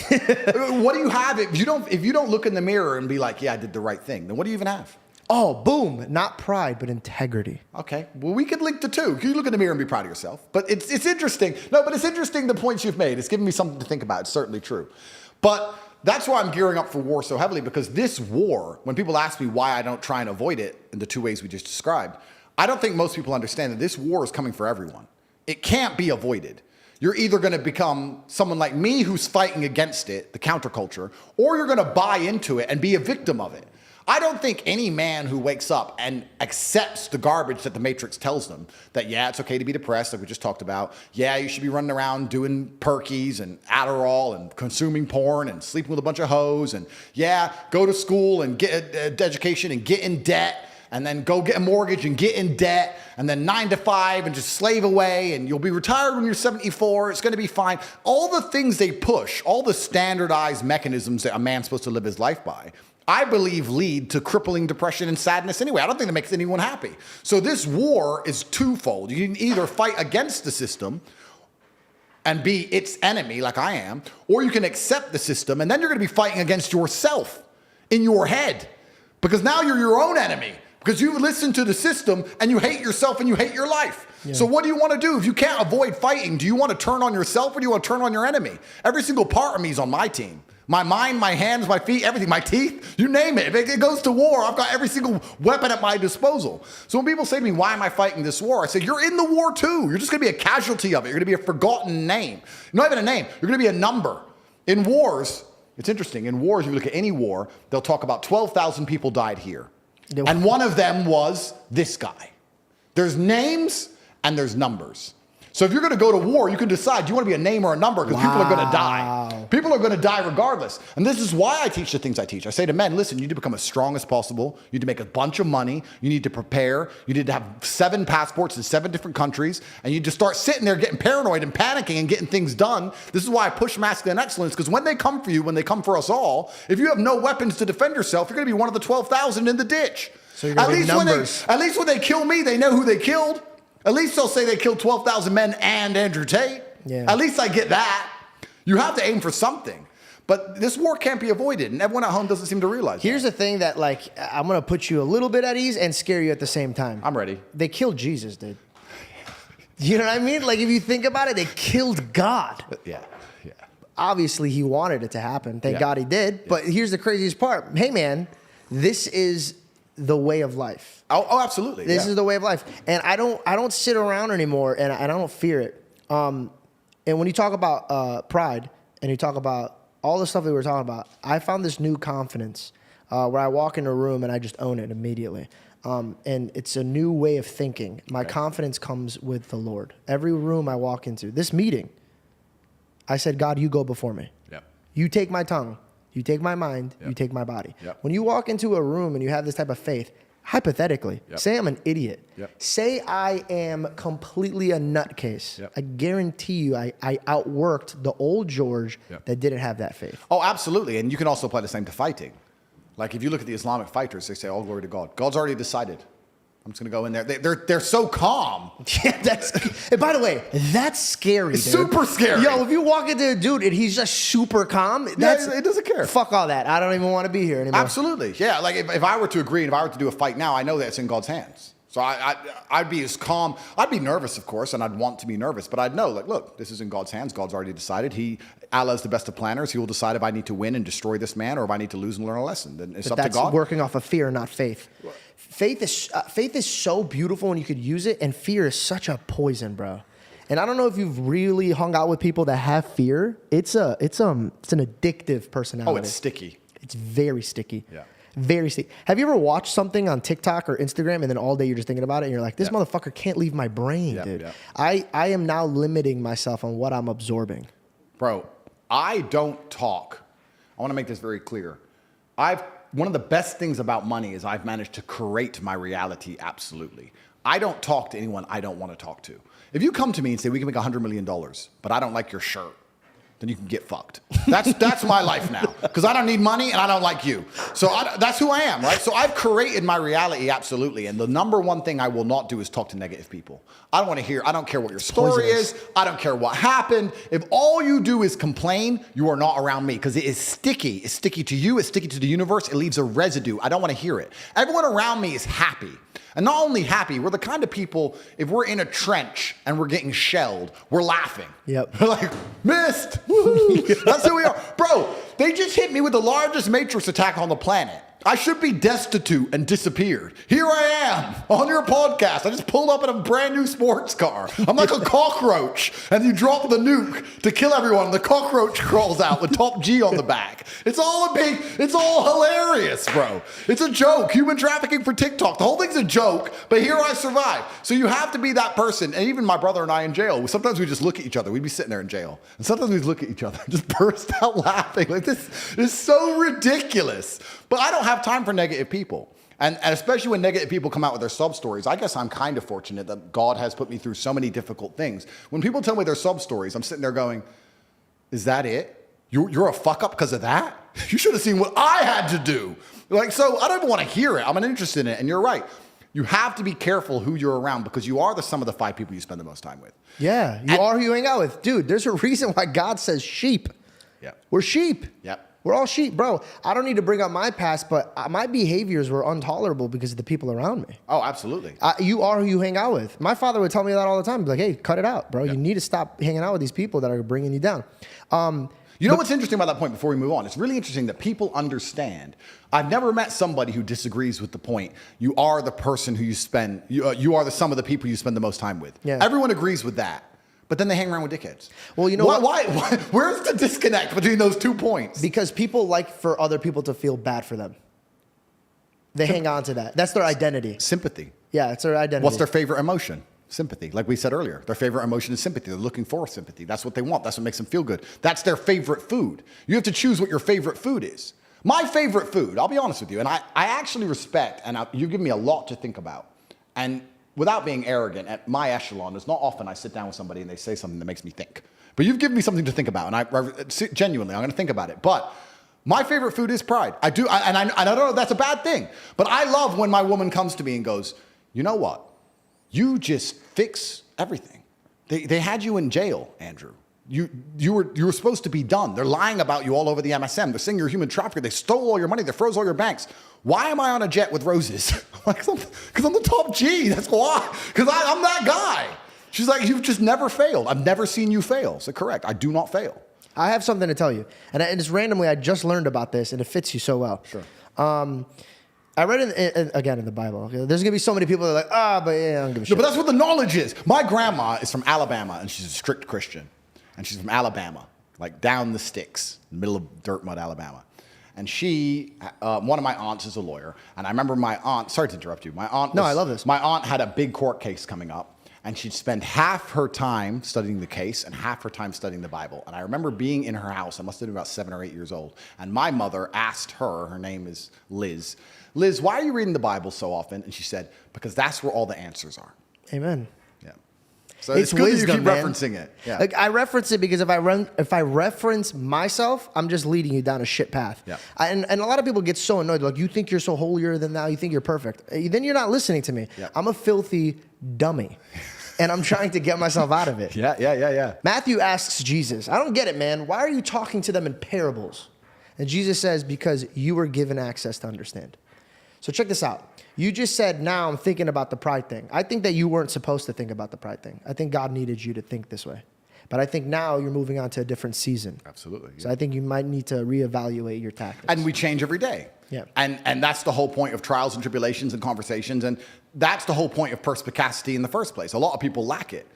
What do you have if you don't look in the mirror and be like, yeah, I did the right thing? Then what do you even have? Oh, boom. Not pride, but integrity. Okay. Well, we could link the two. You look in the mirror and be proud of yourself. But it's interesting. No, but it's interesting the points you've made. It's given me something to think about. It's certainly true. But that's why I'm gearing up for war so heavily, because this war, when people ask me why I don't try and avoid it in the two ways we just described, I don't think most people understand that this war is coming for everyone. It can't be avoided. You're either going to become someone like me who's fighting against it, the counterculture, or you're going to buy into it and be a victim of it. I don't think any man who wakes up and accepts the garbage that the Matrix tells them, that, yeah, it's okay to be depressed, like we just talked about. Yeah, you should be running around doing perkies and Adderall and consuming porn and sleeping with a bunch of hoes. And yeah, go to school and get an education and get in debt. And then go get a mortgage and get in debt. And then 9 to 5 and just slave away. And you'll be retired when you're 74. It's going to be fine. All the things they push, all the standardized mechanisms that a man's supposed to live his life by, I believe lead to crippling depression and sadness anyway. I don't think that makes anyone happy. So this war is twofold. You can either fight against the system and be its enemy like I am, or you can accept the system and then you're going to be fighting against yourself in your head because now you're your own enemy because you listen to the system and you hate yourself and you hate your life. Yeah. So what do you want to do? If you can't avoid fighting, do you want to turn on yourself or do you want to turn on your enemy? Every single part of me is on my team. My mind, my hands, my feet, everything, my teeth, you name it. If it goes to war, I've got every single weapon at my disposal. So when people say to me, why am I fighting this war? I say, you're in the war too. You're just going to be a casualty of it. You're going to be a forgotten name. Not even a name. You're going to be a number. In wars, it's interesting. In wars, if you look at any war, they'll talk about 12,000 people died here. And one of them was this guy. There's names and there's numbers. So if you're going to go to war, you can decide, do you want to be a name or a number? Because people are going to die. People are going to die regardless. And this is why I teach the things I teach. I say to men, listen, you need to become as strong as possible. You need to make a bunch of money. You need to prepare. You need to have 7 passports in 7 different countries. And you just start sitting there getting paranoid and panicking and getting things done. This is why I push masculine excellence, because when they come for you, when they come for us all, if you have no weapons to defend yourself, you're going to be one of the 12,000 in the ditch. So you're going to be numbers. At least when they kill me, they know who they killed. At least they'll say they killed 12,000 men and Andrew Tate. Yeah. At least I get that. You have to aim for something. But this war can't be avoided, and everyone at home doesn't seem to realize Here's the thing that, like, I'm going to put you a little bit at ease and scare you at the same time. I'm ready. They killed Jesus, dude. You know what I mean? Like, if you think about it, they killed God. Yeah. Obviously, he wanted it to happen. Thank God he did. Yeah. But here's the craziest part. Hey, man, this is the way of life. Oh, absolutely. This is the way of life. And I don't sit around anymore, and I don't fear it. And when you talk about pride, and you talk about all the stuff that we were talking about, I found this new confidence where I walk in a room and I just own it immediately. And it's a new way of thinking. My confidence comes with the Lord. Every room I walk into, this meeting, I said, God, you go before me. Yep. You take my tongue. You take my mind. Yep. You take my body. Yep. When you walk into a room and you have this type of faith, hypothetically, say I'm an idiot. Yep. Say I am completely a nutcase. Yep. I guarantee you I outworked the old George that didn't have that faith. Oh, absolutely. And you can also apply the same to fighting. Like if you look at the Islamic fighters, they say, all glory to God. God's already decided. I'm just going to go in there. They're so calm. Yeah, and by the way, that's scary, dude. Super scary. Yo, if you walk into a dude and he's just super calm, it doesn't care. Fuck all that. I don't even want to be here anymore. Absolutely. Yeah, like if I were to agree and if I were to do a fight now, I know that it's in God's hands. So I'd be as calm. I'd be nervous, of course, and I'd want to be nervous. But I'd know, like, look, this is in God's hands. God's already decided. Allah's the best of planners. He will decide if I need to win and destroy this man or if I need to lose and learn a lesson. Then it's up to God. That's working off of fear, not faith. Faith is so beautiful when you could use it, and fear is such a poison, bro. And I don't know if you've really hung out with people that have fear. It's an addictive personality. Oh, it's sticky. It's very sticky. Yeah. Very sticky. Have you ever watched something on TikTok or Instagram and then all day you're just thinking about it and you're like, this motherfucker can't leave my brain, dude. Yeah. I am now limiting myself on what I'm absorbing. Bro, I don't talk. I want to make this very clear. One of the best things about money is I've managed to create my reality absolutely. I don't talk to anyone I don't want to talk to. If you come to me and say, we can make $100 million, but I don't like your shirt, then you can get fucked. That's my life now. Because I don't need money and I don't like you. So that's who I am, right? So I've created my reality, absolutely. And the number one thing I will not do is talk to negative people. I don't want to hear, I don't care what your story is. I don't care what happened. If all you do is complain, you are not around me because it is sticky. It's sticky to you. It's sticky to the universe. It leaves a residue. I don't want to hear it. Everyone around me is happy. And not only happy, we're the kind of people, if we're in a trench and we're getting shelled, we're laughing. Yep. We're like, missed. Woo-hoo. That's who we are. Bro, they just hit me with the largest matrix attack on the planet. I should be destitute and disappeared. Here I am on your podcast. I just pulled up in a brand new sports car. I'm like a cockroach. And you drop the nuke to kill everyone. The cockroach crawls out with top G on the back. It's all hilarious, bro. It's a joke. Human trafficking for TikTok. The whole thing's a joke, but here I survive. So you have to be that person. And even my brother and I in jail, sometimes we just look at each other. We'd be sitting there in jail. And sometimes we'd look at each other and just burst out laughing. Like, this is so ridiculous. But I don't have time for negative people. And especially when negative people come out with their sub stories, I guess I'm kind of fortunate that God has put me through so many difficult things. When people tell me their sub stories, I'm sitting there going, is that it? You're a fuck up because of that? You should have seen what I had to do. Like, so I don't even want to hear it. I'm uninterested in it. And you're right. You have to be careful who you're around because you are the sum of the 5 people you spend the most time with. Yeah, you are who you hang out with. Dude, there's a reason why God says sheep. Yeah. We're sheep. Yep. We're all sheep, bro. I don't need to bring up my past, but my behaviors were intolerable because of the people around me. Oh, absolutely. You are who you hang out with. My father would tell me that all the time. He'd be like, hey, cut it out, bro. Yeah. You need to stop hanging out with these people that are bringing you down. You know what's interesting about that point before we move on? It's really interesting that people understand. I've never met somebody who disagrees with the point. You are the person who you are the sum of the people you spend the most time with. Yeah. Everyone agrees with that. But then they hang around with dickheads. Well, you know why? Where's the disconnect between those 2 points? Because people like for other people to feel bad for them. They hang on to that. That's their identity. Sympathy. Yeah, it's their identity. What's their favorite emotion? Sympathy. Like we said earlier, their favorite emotion is sympathy. They're looking for sympathy. That's what they want. That's what makes them feel good. That's their favorite food. You have to choose what your favorite food is. My favorite food, I'll be honest with you, and I actually respect, and you've given me a lot to think about. And without being arrogant, at my echelon, it's not often I sit down with somebody and they say something that makes me think. But you've given me something to think about, and genuinely, I'm going to think about it. But my favorite food is pride. I don't know if that's a bad thing, but I love when my woman comes to me and goes, you know what? You just fix everything. They had you in jail, Andrew. You were supposed to be done. They're lying about you all over the MSM. They're saying you're a human trafficker. They stole all your money. They froze all your banks. Why am I on a jet with roses? Because I'm the top G. That's why. Because I'm that guy. She's like, you've just never failed. I've never seen you fail. So correct. I do not fail. I have something to tell you. And just randomly, I just learned about this, and it fits you so well. Sure. I read it again in the Bible. Okay? There's going to be so many people that are like, but yeah, I don't give a shit. No, but that's what the knowledge is. My grandma is from Alabama, and she's a strict Christian. And she's from Alabama, like down the sticks, middle of dirt mud, Alabama. And she, one of my aunts is a lawyer. And I remember my aunt, sorry to interrupt you. I love this. My aunt had a big court case coming up. And she'd spend half her time studying the case and half her time studying the Bible. And I remember being in her house. I must have been about 7 or 8 years old. And my mother asked her name is Liz, why are you reading the Bible so often? And she said, because that's where all the answers are. Amen. Yeah. So it's good wisdom, that you keep referencing it. Yeah. Like I reference it because if I reference myself, I'm just leading you down a shit path. Yeah. And a lot of people get so annoyed. Like, you think you're so holier than thou. You think you're perfect. Then you're not listening to me. Yeah. I'm a filthy dummy. And I'm trying to get myself out of it. Yeah. Matthew asks Jesus, I don't get it, man. Why are you talking to them in parables? And Jesus says, because you were given access to understand. So check this out. You just said, now I'm thinking about the pride thing. I think that you weren't supposed to think about the pride thing. I think God needed you to think this way. But I think now you're moving on to a different season. Absolutely. Yeah. So I think you might need to reevaluate your tactics. And we change every day. Yeah. And that's the whole point of trials and tribulations and conversations. And that's the whole point of perspicacity in the first place. A lot of people lack it.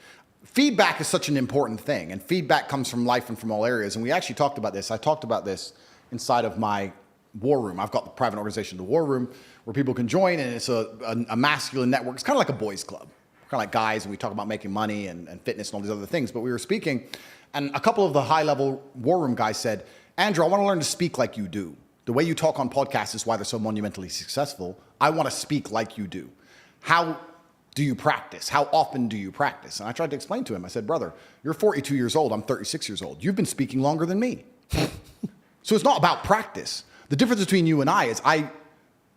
Feedback is such an important thing. And feedback comes from life and from all areas. And we actually talked about this. I talked about this inside of my war room. I've got the private organization, the War Room, where people can join. And it's a masculine network. It's kind of like a boys' club. Kind of like guys, and we talk about making money and fitness and all these other things. But we were speaking, and a couple of the high-level war room guys said, Andrew, I want to learn to speak like you do. The way you talk on podcasts is why they're so monumentally successful. I want to speak like you do. How do you practice? How often do you practice? And I tried to explain to him. I said, brother, you're 42 years old. I'm 36 years old. You've been speaking longer than me. So it's not about practice. The difference between you and I is I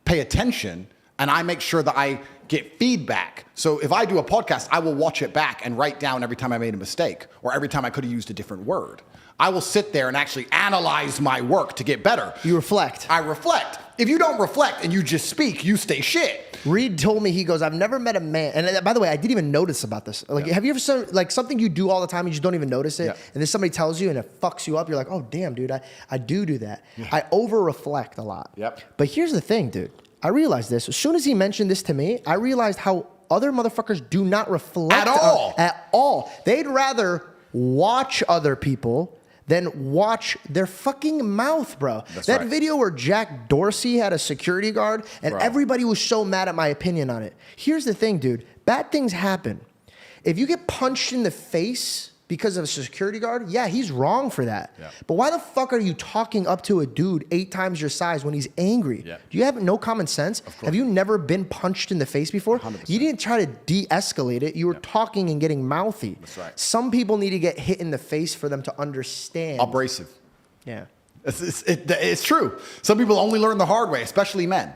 pay attention and I make sure that I get feedback. So if I do a podcast, I will watch it back and write down every time I made a mistake or every time I could have used a different word. I will sit there and actually analyze my work to get better. You reflect. I reflect. If you don't reflect and you just speak, you stay shit. Reed told me, he goes, I've never met a man. And by the way, I didn't even notice about this. Like, have you ever seen like something you do all the time, you just don't even notice it? Yeah. And then somebody tells you and it fucks you up. You're like, oh, damn, dude, I do that. Yeah. I over-reflect a lot. Yep. But here's the thing, dude. I realized this. As soon as he mentioned this to me, I realized how other motherfuckers do not reflect. At all. They'd rather watch other people than watch their fucking mouth, bro. That video where Jack Dorsey had a security guard and everybody was so mad at my opinion on it. Here's the thing, dude. Bad things happen. If you get punched in the face because of a security guard, yeah, he's wrong for that. Yeah. But why the fuck are you talking up to a dude 8 times your size when he's angry? Yeah. Do you have no common sense? Have you never been punched in the face before? 100%. You didn't try to de-escalate it. You were talking and getting mouthy. That's right. Some people need to get hit in the face for them to understand. Abrasive. Yeah. It's true. Some people only learn the hard way, especially men.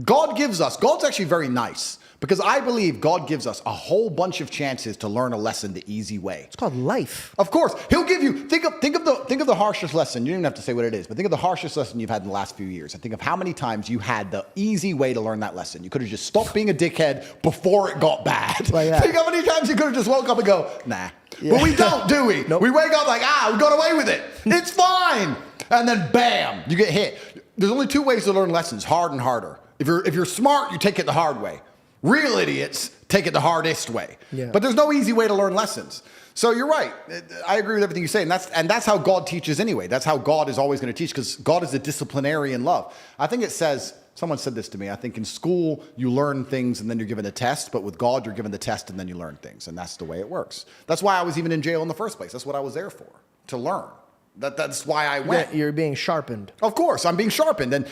God's actually very nice because I believe God gives us a whole bunch of chances to learn a lesson the easy way. It's called life. Of course, He'll give you, think of the harshest lesson. You don't even have to say what it is, but think of the harshest lesson you've had in the last few years. And think of how many times you had the easy way to learn that lesson. You could have just stopped being a dickhead before it got bad. Like that. Think how many times you could have just woke up and go, nah. Yeah. But we don't, do we? Nope. We wake up like, we got away with it. It's fine. And then bam, you get hit. There's only two ways to learn lessons, hard and harder. If you're smart, you take it the hard way. Real idiots take it the hardest way. Yeah. But there's no easy way to learn lessons. So you're right. I agree with everything you say. And that's how God teaches anyway. That's how God is always going to teach because God is a disciplinarian love. I think it says, someone said this to me, I think in school you learn things and then you're given a test, but with God you're given the test and then you learn things. And that's the way it works. That's why I was even in jail in the first place. That's what I was there for, to learn. That's why I went. You're being sharpened. Of course, I'm being sharpened. And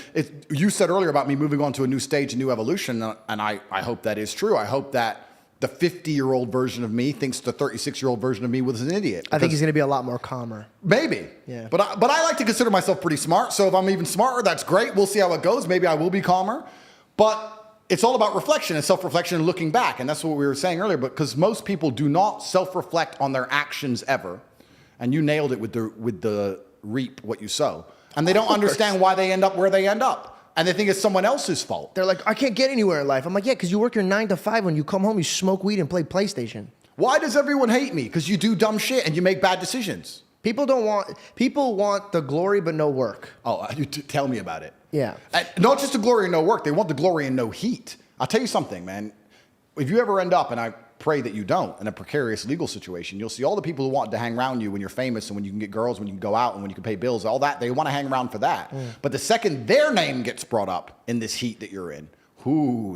you said earlier about me moving on to a new stage, a new evolution, and I hope that is true. I hope that the 50-year-old version of me thinks the 36-year-old version of me was an idiot. I think he's going to be a lot more calmer. Maybe. Yeah. But I like to consider myself pretty smart, so if I'm even smarter, that's great. We'll see how it goes. Maybe I will be calmer. But it's all about reflection and self-reflection and looking back, and that's what we were saying earlier, because most people do not self-reflect on their actions ever. And you nailed it with the reap what you sow. And they don't understand why they end up where they end up. And they think it's someone else's fault. They're like, I can't get anywhere in life. I'm like, yeah, because you work your 9 to 5. When you come home, you smoke weed and play PlayStation. Why does everyone hate me? Because you do dumb shit and you make bad decisions. People want the glory but no work. Oh, tell me about it. Yeah. And not just the glory and no work. They want the glory and no heat. I'll tell you something, man. If you ever end up, and I pray that you don't, in a precarious legal situation, you'll see all the people who want to hang around you when you're famous and when you can get girls, when you can go out and when you can pay bills, all that, they want to hang around for that. But the second their name gets brought up in this heat that you're in,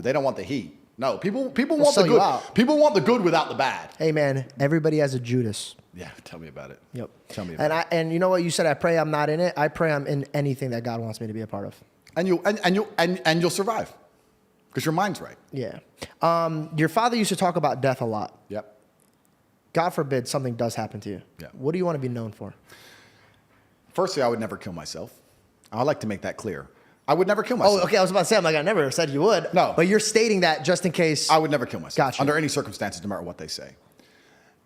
they don't want the heat. No, people want the good. People want the good without the bad. Hey, man, everybody has a Judas. Yeah, tell me about it. Yep. Tell me about it. And you know what you said? I pray I'm not in it. I pray I'm in anything that God wants me to be a part of. And you'll survive. Because your mind's right. Yeah. Your father used to talk about death a lot. Yep. God forbid something does happen to you. Yeah. What do you want to be known for? Firstly, I would never kill myself. I'd like to make that clear. I would never kill myself. Oh, okay. I was about to say, I never said you would. No. But you're stating that just in case. I would never kill myself. Gotcha. Under any circumstances, no matter what they say.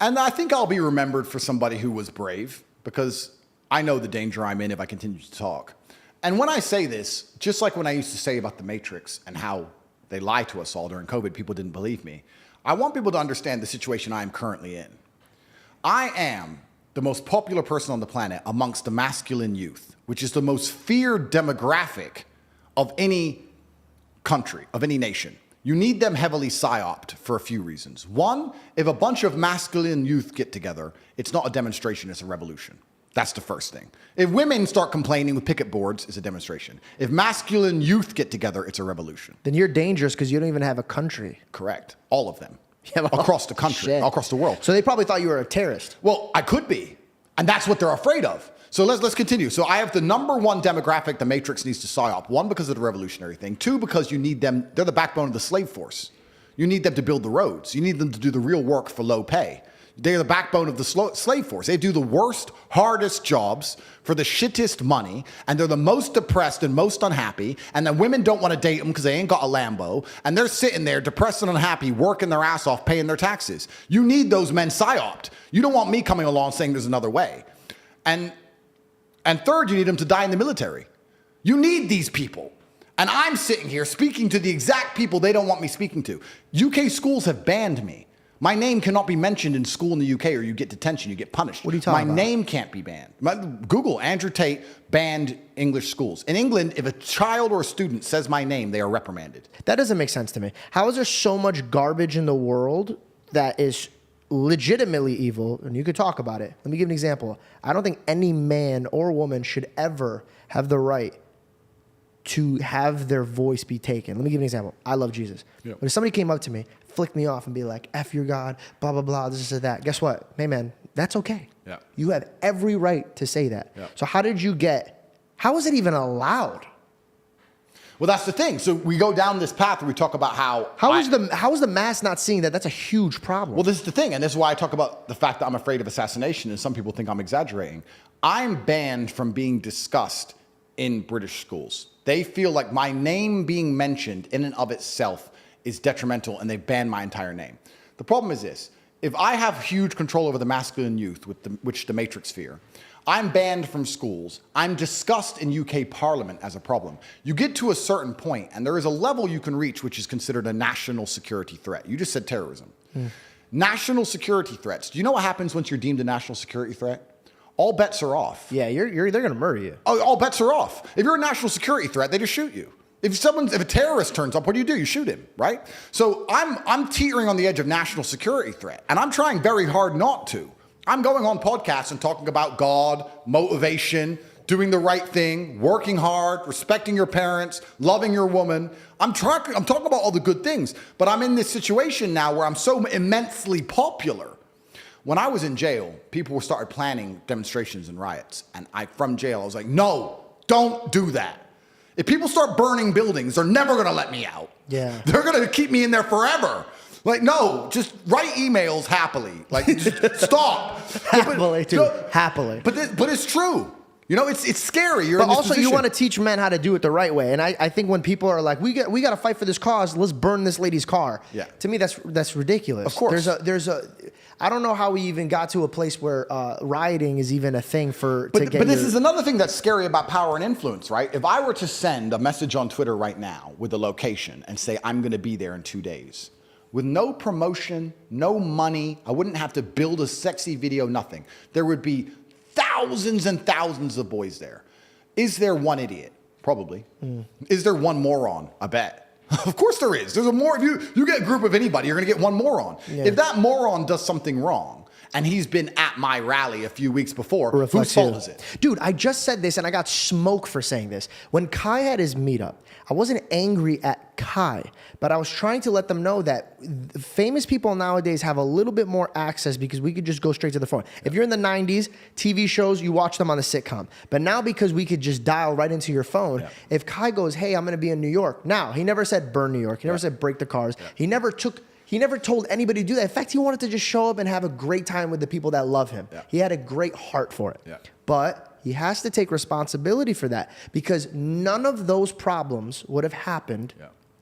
And I think I'll be remembered for somebody who was brave because I know the danger I'm in if I continue to talk. And when I say this, just like when I used to say about the Matrix and how they lied to us all during COVID, people didn't believe me. I want people to understand the situation I am currently in. I am the most popular person on the planet amongst the masculine youth, which is the most feared demographic of any country, of any nation. You need them heavily psyoped for a few reasons. One, if a bunch of masculine youth get together, it's not a demonstration, it's a revolution. That's the first thing. If women start complaining with picket boards, it's a demonstration. If masculine youth get together, it's a revolution. Then you're dangerous because you don't even have a country. Correct. All of them. Yeah, well, across the country, shit. across the world. So they probably thought you were a terrorist. Well, I could be. And that's what they're afraid of. So let's continue. So I have the number one demographic the Matrix needs to psyop. One, because of the revolutionary thing. Two, because you need them. They're the backbone of the slave force. You need them to build the roads. You need them to do the real work for low pay. They're the backbone of the slave force. They do the worst, hardest jobs for the shittest money, and they're the most depressed and most unhappy, and the women don't want to date them because they ain't got a Lambo, and they're sitting there depressed and unhappy, working their ass off, paying their taxes. You need those men psyoped. You don't want me coming along saying there's another way. And third, you need them to die in the military. You need these people. And I'm sitting here speaking to the exact people they don't want me speaking to. UK schools have banned me. My name cannot be mentioned in school in the UK or you get detention, you get punished. What are you talking about? My name can't be banned. Google, Andrew Tate banned English schools. In England, if a child or a student says my name, they are reprimanded. That doesn't make sense to me. How is there so much garbage in the world that is legitimately evil? And you could talk about it. Let me give an example. I don't think any man or woman should ever have the right to have their voice be taken. Let me give an example. I love Jesus. Yep. But if somebody came up to me, flicked me off and be like, F your God, blah, blah, blah, this is that. Guess what? Hey, man, that's okay. Yeah. You have every right to say that. Yeah. So how is it even allowed? Well, that's the thing. So we go down this path where we talk about how is the mass not seeing that that's a huge problem? Well, this is the thing, and this is why I talk about the fact that I'm afraid of assassination, and some people think I'm exaggerating. I'm banned from being discussed in British schools. They feel like my name being mentioned in and of itself is detrimental, and they ban my entire name. The problem is this. If I have huge control over the masculine youth, which the Matrix fear, I'm banned from schools. I'm discussed in UK Parliament as a problem. You get to a certain point, and there is a level you can reach which is considered a national security threat. You just said terrorism. National security threats. Do you know what happens once you're deemed a national security threat? All bets are off. Yeah, they're going to murder you. Oh, all bets are off. If you're a national security threat, they just shoot you. If a terrorist turns up, what do? You shoot him, right? So I'm teetering on the edge of national security threat, and I'm trying very hard not to. I'm going on podcasts and talking about God, motivation, doing the right thing, working hard, respecting your parents, loving your woman. I'm talking about all the good things, but I'm in this situation now where I'm so immensely popular. When I was in jail, people started planning demonstrations and riots, and from jail, I was like, no, don't do that. If people start burning buildings, they're never going to let me out. Yeah. They're going to keep me in there forever. Like, no, just write emails happily. Like, just stop. Happily, too. Happily. But it's true. You know, it's scary. You're but in this also, position. you want to teach men how to do it the right way. And I think when people are like, we got to fight for this cause, let's burn this lady's car. Yeah. To me, that's ridiculous. Of course. I don't know how we even got to a place where rioting is even a thing But this is another thing that's scary about power and influence, right? If I were to send a message on Twitter right now with a location and say, I'm going to be there in 2 days, with no promotion, no money, I wouldn't have to build a sexy video, nothing. There would be thousands and thousands of boys there. Is there one idiot? Probably. Is there one moron? I bet. Of course there is. There's a more. If you get a group of anybody, you're going to get one moron. Yeah. If that moron does something wrong, and he's been at my rally a few weeks before, whose fault is it? Dude, I just said this, and I got smoke for saying this. When Kai had his meetup, I wasn't angry at Kai, but I was trying to let them know that famous people nowadays have a little bit more access because we could just go straight to the phone. If you're in the 90s, TV shows, you watch them on the sitcom. But now because we could just dial right into your phone, if Kai goes, hey, I'm going to be in New York. Now, he never said burn New York. He never said break the cars. He never told anybody to do that. In fact, he wanted to just show up and have a great time with the people that love him. Yeah. He had a great heart for it. Yeah. But he has to take responsibility for that because none of those problems would have happened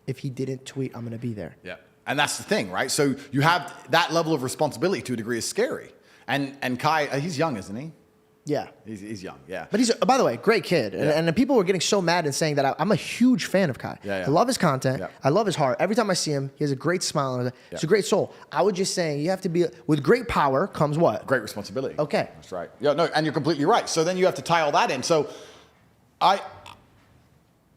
if he didn't tweet, I'm going to be there. Yeah. And that's the thing, right? So you have that level of responsibility to a degree is scary. And Kai, he's young, isn't he? Yeah. He's young, yeah. But he's, by the way, great kid. And the people were getting so mad and saying that I'm a huge fan of Kai. I love his content. I love his heart. Every time I see him, he has a great smile. And he's a great soul. I was just saying, you have to be, with great power comes what? Great responsibility. Okay. That's right. Yeah, no, and you're completely right. So then you have to tie all that in. So I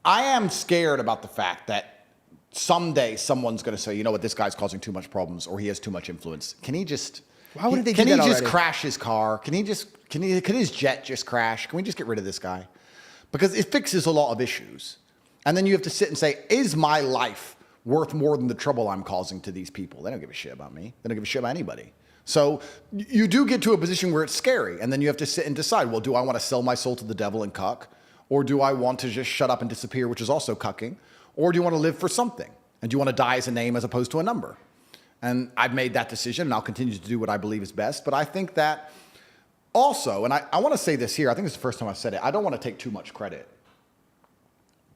am scared about the fact that someday someone's going to say, you know what, this guy's causing too much problems or he has too much influence. Can he just... Why wouldn't they do that already? Can he just crash his car? Can his jet just crash? Can we just get rid of this guy? Because it fixes a lot of issues. And then you have to sit and say, is my life worth more than the trouble I'm causing to these people? They don't give a shit about me. They don't give a shit about anybody. So you do get to a position where it's scary. And then you have to sit and decide, well, do I want to sell my soul to the devil and cuck? Or do I want to just shut up and disappear, which is also cucking? Or do you want to live for something? And do you want to die as a name as opposed to a number? And I've made that decision, and I'll continue to do what I believe is best. But I think that also, and I want to say this here, I think it's the first time I've said it, I don't want to take too much credit.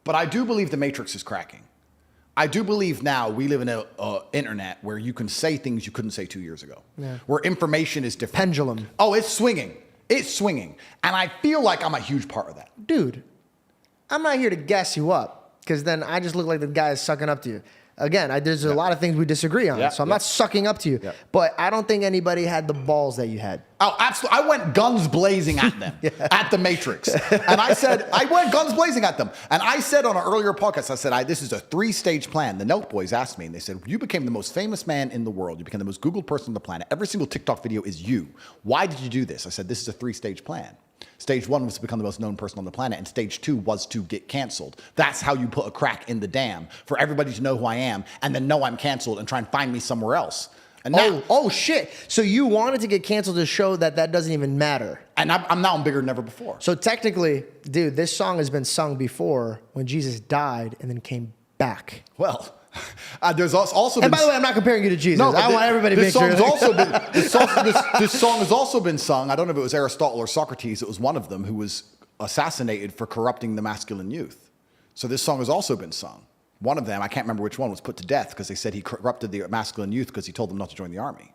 But I do believe the Matrix is cracking. I do believe now we live in an internet where you can say things you couldn't say 2 years ago, where information is different. Pendulum. Oh, it's swinging. It's swinging. And I feel like I'm a huge part of that. Dude, I'm not here to gas you up, because then I just look like the guy is sucking up to you. Again, there's a lot of things we disagree on, so I'm not sucking up to you. But I don't think anybody had the balls that you had. Oh, absolutely. I went guns blazing at them, at the Matrix. And I went guns blazing at them. And I said on an earlier podcast, I said, this is a 3-stage plan. The Note Boys asked me, and they said, you became the most famous man in the world. You became the most Googled person on the planet. Every single TikTok video is you. Why did you do this? I said, this is a 3-stage plan. Stage 1 was to become the most known person on the planet, and stage 2 was to get canceled. That's how you put a crack in the dam, for everybody to know who I am, and then know I'm canceled and try and find me somewhere else. And now, oh shit. So you wanted to get canceled to show that that doesn't even matter. And I'm bigger than ever before. So technically, dude, this song has been sung before when Jesus died and then came back. Well, there's also and by the way, I'm not comparing you to Jesus. No, I want everybody to make sure. This song has also been sung. I don't know if it was Aristotle or Socrates. It was one of them who was assassinated for corrupting the masculine youth. So this song has also been sung. One of them, I can't remember which one, was put to death because they said he corrupted the masculine youth because he told them not to join the army.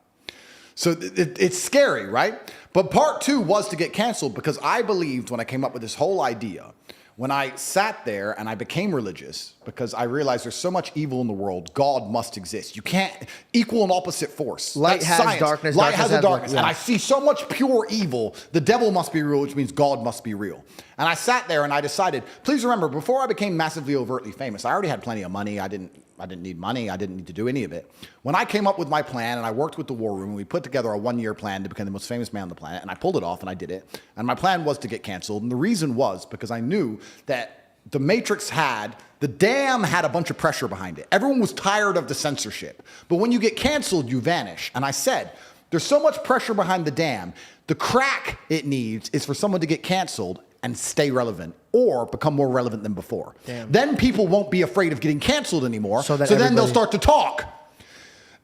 So it's scary, right? But part 2 was to get canceled because I believed when I came up with this whole idea, when I sat there and I became religious, because I realized there's so much evil in the world, God must exist. You can't equal and opposite force. Light That's has science. darkness. Light has a darkness. Yeah. And I see so much pure evil. The devil must be real, which means God must be real. And I sat there and I decided, please remember, before I became massively overtly famous, I already had plenty of money. I didn't need money. I didn't need to do any of it. When I came up with my plan and I worked with the War Room, we put together a 1-year plan to become the most famous man on the planet, and I pulled it off and I did it. And my plan was to get canceled. And the reason was because I knew that the Matrix the dam had a bunch of pressure behind it. Everyone was tired of the censorship. But when you get canceled, you vanish. And I said, there's so much pressure behind the dam. The crack it needs is for someone to get canceled and stay relevant or become more relevant than before. Damn. Then people won't be afraid of getting canceled anymore. So then they'll start to talk.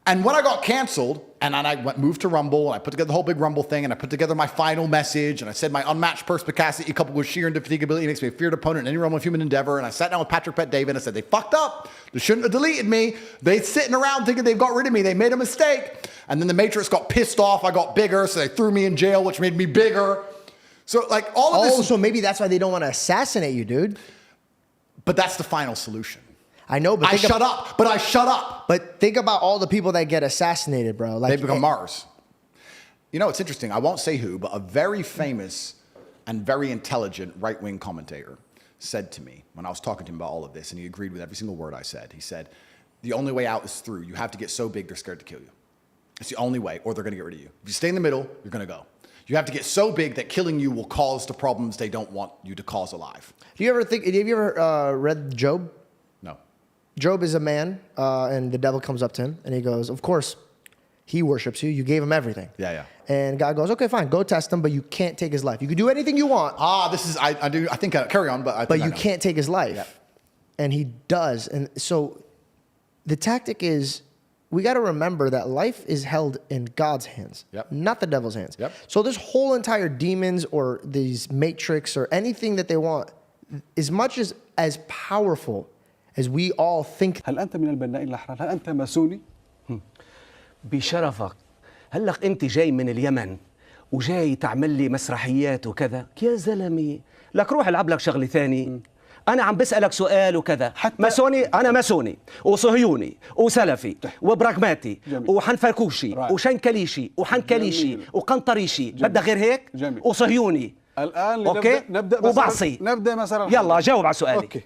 And when I got canceled, and I moved to Rumble, and I put together the whole big Rumble thing, and I put together my final message, and I said my unmatched perspicacity coupled with sheer indefatigability makes me a feared opponent in any realm of human endeavor. And I sat down with Patrick Bet David, and I said, they fucked up. They shouldn't have deleted me. They sitting around thinking they've got rid of me. They made a mistake. And then the Matrix got pissed off. I got bigger, so they threw me in jail, which made me bigger. So like all of this. Oh, so maybe that's why they don't want to assassinate you, dude. But that's the final solution. I know, but I shut up. But think about all the people that get assassinated, bro. Like, they become Mars. You know, it's interesting. I won't say who, but a very famous and very intelligent right-wing commentator said to me when I was talking to him about all of this, and he agreed with every single word I said. He said, the only way out is through. You have to get so big they're scared to kill you. It's the only way, or they're going to get rid of you. If you stay in the middle, you're going to go. You have to get so big that killing you will cause the problems they don't want you to cause alive. Have you ever read Job? No. Job is a man, and the devil comes up to him, and he goes, of course, he worships you. You gave him everything. Yeah. And God goes, okay, fine, go test him, but you can't take his life. You can do anything you want. I think carry on, but you can't take his life. Yeah. And he does. And so the tactic is, we got to remember that life is held in God's hands, not the devil's hands. Yep. So this whole entire demons or these matrix or anything that they want, as much as powerful as we all think. هل أنت من البنائين الأحرار؟ هل أنت ماسوني؟ بشرفك هلق أنت جاي من اليمن وجاي تعمل لي مسرحيات وكذا يا زلمي لك روح العب لك شغلة ثاني. أنا عم بسألك سؤال وكذا ماسوني أنا ماسوني وصهيوني وسلفي وبراغماتي وحنفاكوشي وشنكليشي وحنكليشي وقنطريشي بدك غير هيك؟ وصهيوني الآن أوكي؟ نبدأ وبعصي نبدأ مثلا يلا جاوب على سؤالي. أوكي.